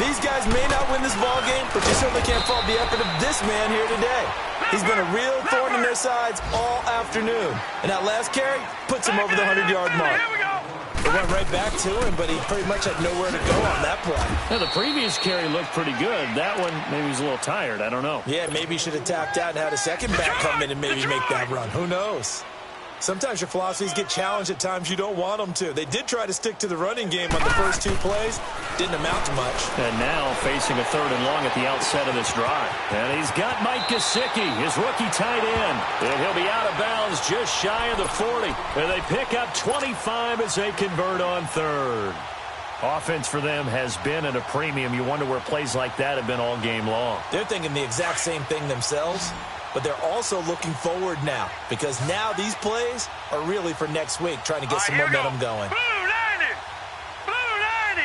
these guys may not win this ball game, but you certainly can't fault the effort of this man here today. He's been a real thorn in their sides all afternoon. And that last carry puts him over the 100-yard mark. It went right back to him, but he pretty much had nowhere to go on that play. Now, the previous carry looked pretty good. That one, maybe he's a little tired. I don't know. Yeah, maybe he should have tapped out and had a second back come in and maybe make that run. Who knows? Sometimes your philosophies get challenged at times you don't want them to. They did try to stick to the running game on the first 2 plays. Didn't amount to much. And now facing a 3rd and long at the outset of this drive. And he's got Mike Gesicki, his rookie tight end. And he'll be out of bounds just shy of the 40. And they pick up 25 as they convert on 3rd. Offense for them has been at a premium. You wonder where plays like that have been all game long. They're thinking the exact same thing themselves. But they're also looking forward now, because now these plays are really for next week, trying to get some momentum going. Blue 90! Blue 90!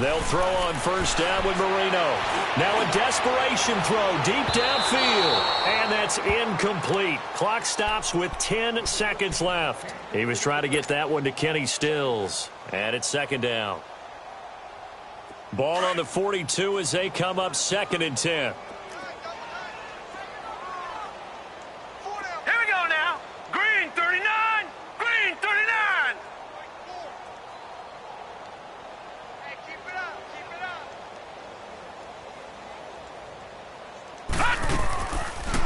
They'll throw on first down with Marino. Now a desperation throw deep downfield. And that's incomplete. Clock stops with 10 seconds left. He was trying to get that one to Kenny Stills. And it's 2nd down. Ball on the 42 as they come up 2nd and 10. Here we go now. Green 39. Green 39. Hey, keep it up. Keep it up.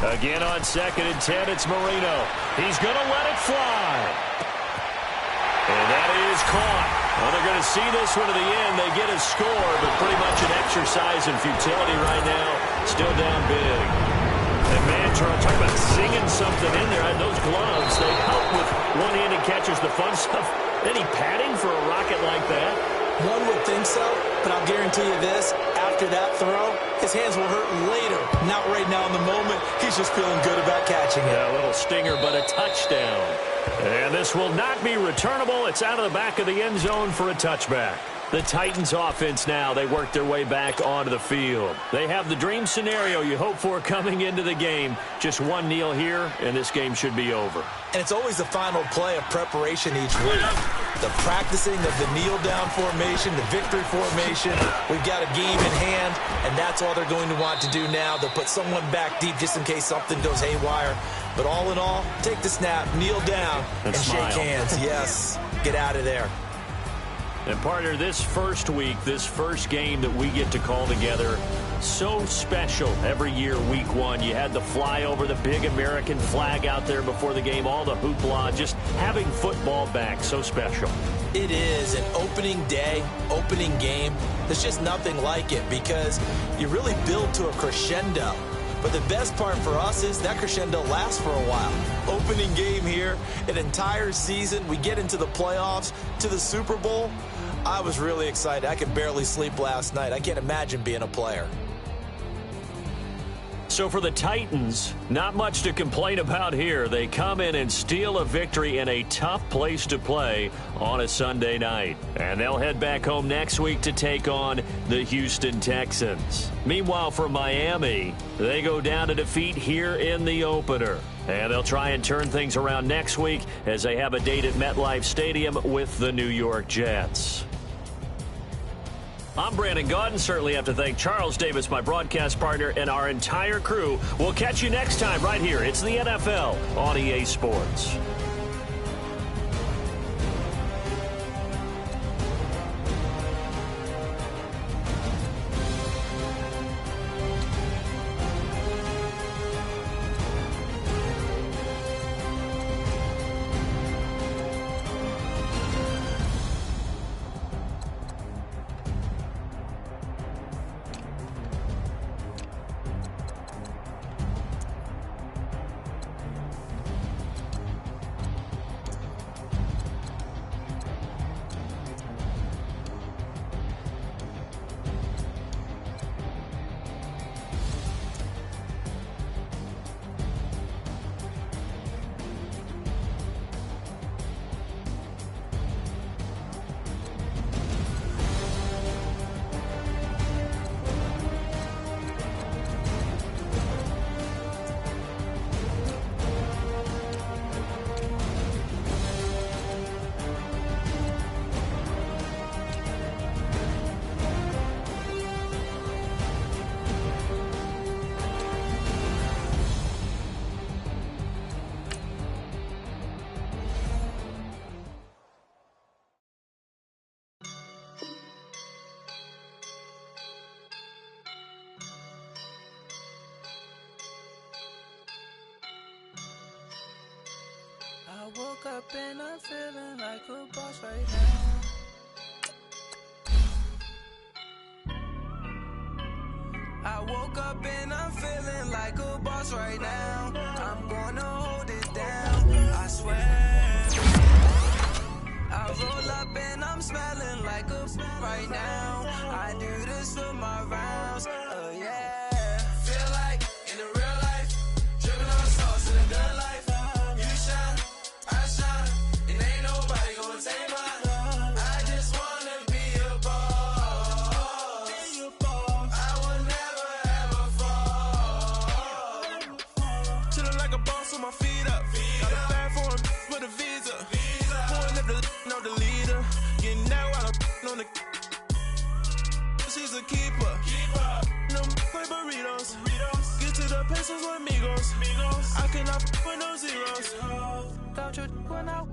Again on 2nd and 10, it's Marino. He's going to let it fly. And that is caught. Well, they're going to see this one to the end. They get a score, but pretty much an exercise in futility right now. Still down big. And man, Charles, talk about singing something in there. Those gloves, they help with one-handed catches, the fun stuff. Any padding for a rocket like that? One would think so, but I'll guarantee you this. After that throw, his hands will hurt later. Not right now in the moment. He's just feeling good about catching it. Yeah, a little stinger, but a touchdown. And this will not be returnable. It's out of the back of the end zone for a touchback. The Titans offense now, they work their way back onto the field. They have the dream scenario you hope for coming into the game. Just one kneel here, and this game should be over. And it's always the final play of preparation each week. The practicing of the kneel-down formation, the victory formation. We've got a game in hand, and that's all they're going to want to do now. They'll put someone back deep just in case something goes haywire. But all in all, take the snap, kneel down, and shake hands. Yes, get out of there. And partner, this first week, this first game that we get to call together, so special every year, week one. You had the flyover, the big American flag out there before the game, all the hoopla, just having football back, so special. It is an opening day, opening game. There's just nothing like it because you really build to a crescendo. But the best part for us is that crescendo lasts for a while. Opening game here, an entire season. We get into the playoffs, to the Super Bowl. I was really excited. I could barely sleep last night. I can't imagine being a player. So for the Titans, not much to complain about here. They come in and steal a victory in a tough place to play on a Sunday night. And they'll head back home next week to take on the Houston Texans. Meanwhile, for Miami, they go down to defeat here in the opener. And they'll try and turn things around next week as they have a date at MetLife Stadium with the New York Jets. I'm Brandon Gaudin. Certainly have to thank Charles Davis, my broadcast partner, and our entire crew. We'll catch you next time right here. It's the NFL on EA Sports. I woke up and I'm feeling like a boss right now. I woke up and I'm feeling like a boss right now. I'm gonna hold it down, I swear. I roll up and I'm smelling like a right now. I do this for my rounds, yeah. Feel like in the real life, dripping on sauce in the good life. You shine, I shine, and ain't nobody gonna take mine. I just wanna be a boss. I will never ever fall. Chillin' like a boss with my feet up. Got a bag for him with a visa. Pulling up the know the leader. Getting that while I'm on the. She's a keeper. No play burritos. Get to the pesos with amigos. I cannot with no zeros. Thought you went out.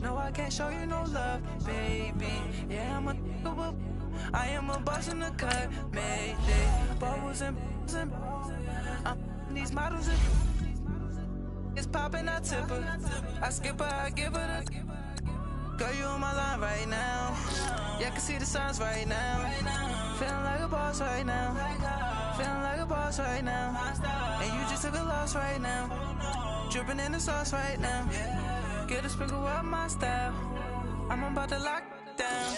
No, I can't show you no love, baby. Yeah, I am a boss in the cut, made it. Bubbles and these models and it's popping, I tip her. I skip her, I give her the. Girl, you on my line right now. Yeah, I can see the signs right now. Feeling like a boss right now. Feeling like a boss right now. And you just took a loss right now. Dripping in the sauce right now. Get a sprinkle up my style. I'm about to lock down.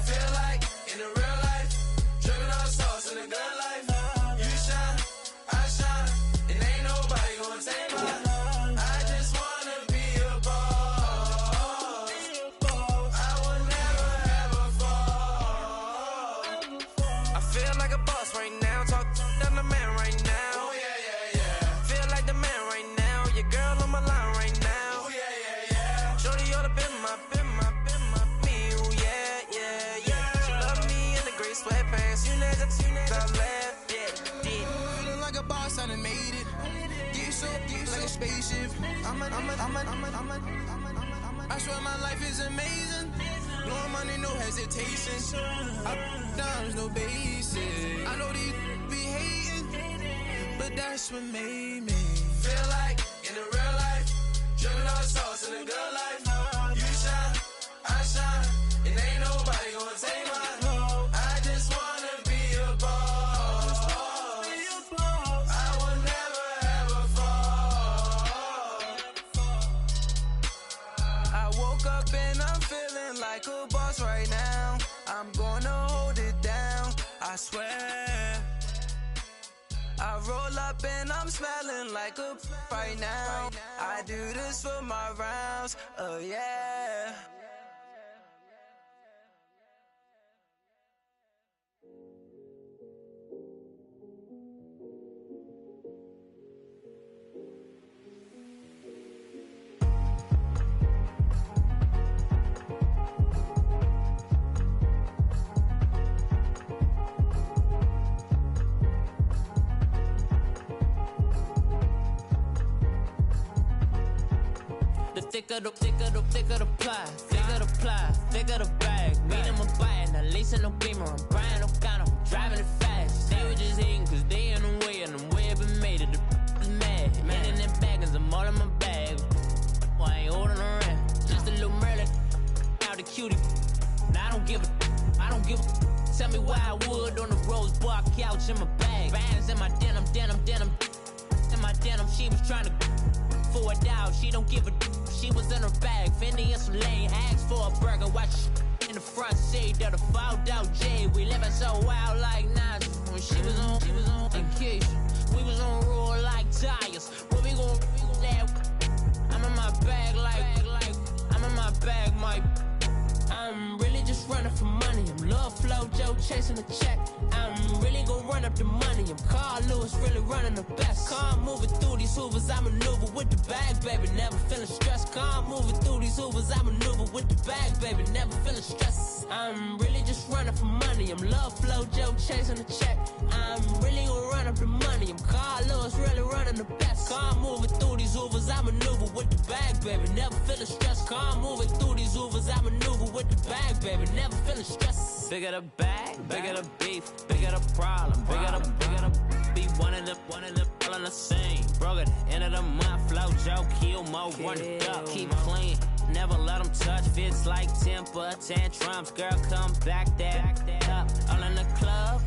Feel like in the real life, dripping on sauce in the good life. You shine, I shine, and ain't nobody gonna take mine. I just wanna be a boss. I will never ever fall. I feel like a boss right now. Talk down the man right now. Oh yeah. Feel like the man right now. Your girl on my line right now. Oh yeah. Shorty oughta been my me. Oh yeah. She love me in the gray sweatpants. You know I left, yeah. Feeling like a boss, I done made it. Get so like a spaceship. I swear my life is amazing. Blowing money, no hesitation. Up, downs, no basic. I know these be hating, but that's what made me feel like in the real life. Dripping all the sauce in the good life. You shine, I shine, and ain't nobody gonna take mine. I just wanna be a boss. I will never ever fall. I woke up and I'm feeling like a boss right now. I'm gonna hold it down, I swear. I roll up and I'm smelling like a right now. I do this for my rounds, oh yeah. Thicker the pie, thicker the bag. Meet them a buy, now leasing no beamer. I'm buying no counter, I'm driving it fast. They were just hating cause they in the way, and the way I've been made it, the is mad. Man in them baggins, I'm all in my bag. Well, I ain't holding around, just a little Merlin, out the cutie. Now I don't give a, tell me why I would on the rose bar couch in my bag. Bands in my denim. In my denim, she was trying to for it out, she don't give a. She was in her bag, Fendi and some lane. Asked for a burger, watch in the front seat of the fouled out J. We living so wild like Nas. When she was on vacation, we was on roll like tires. What we gon' that? I'm in my bag like I'm in my bag, Mike. I'm really just running for money. I'm Love Flow Joe chasing the check. I'm really gon' run up the money. I'm Carl Lewis, really running the best. Car moving through these Hoovers, I maneuver with the bag, baby. Never feeling stressed. Car moving through these Hoovers, I maneuver with the bag, baby. Never feeling stressed. I'm really just running for money. I'm Love Flow Joe chasing the check. I'm really gon' run up the money. I'm Carl Lewis, really running the best. Car moving through these Hoovers, I maneuver with the bag, baby. Never feeling stressed. Car moving through these Hoovers, I maneuver with the bag, baby. Never feeling stressed. Bigger the bag, bigger the beef, bigger the problem, bigger the be one of the all in the same. Broke at the end of the month, Flow Joe, kill mo, run it up, keep clean. Never let them touch, fits like temper tantrums. Girl, come back that up, all in the club,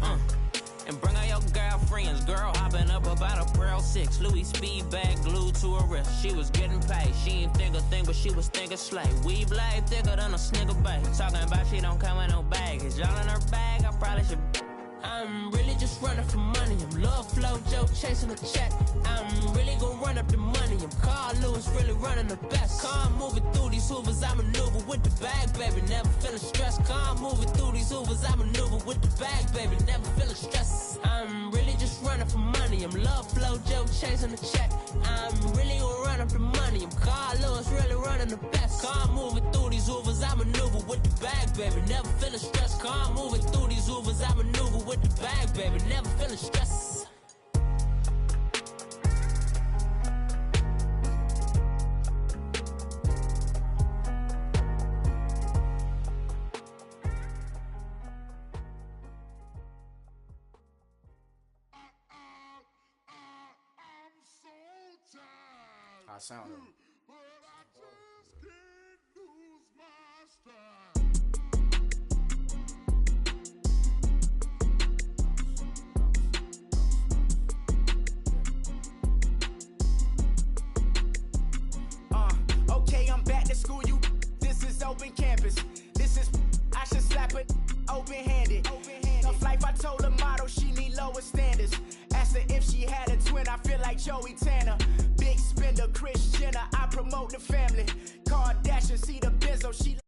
and bring all your girlfriends. Girl hopping up about a Pearl 6 Louis speed bag glued to her wrist. She was getting paid, she ain't think a thing, but she was thinking slay. We blade thicker than a snicker bag. Talking about she don't come with no baggage. Y'all in her bag, I probably should. I'm really just running for money. I'm Love Flow Joe chasing a check. I'm really gon' run up the money. I'm Carl Lewis, really running the best. Car moving through these Hoovers, I maneuver with the bag, baby. Never feeling stressed. Car moving through these Hoovers, I maneuver with the bag, baby. Never feeling stressed. I'm really just running for money. I'm Love Flow Joe chasing the check. I'm really gon' run up the money. I'm Carl Lewis, really running the best. Car moving through these Hoovers, I maneuver with the bag, baby. Never feeling stressed. Car moving through these Hoovers, I maneuver with the bag, baby. Never feeling stressed. I sound him. But I just can't lose my stride. Okay, I'm back to school, you. This is open campus. This is, I should slap it open-handed. Tough life, I told the model she need lower standards. Asked her if she had a twin, I feel like Joey Tanner. Big spender, Chris Jenner, I promote the family. Kardashian, see the Benzo, she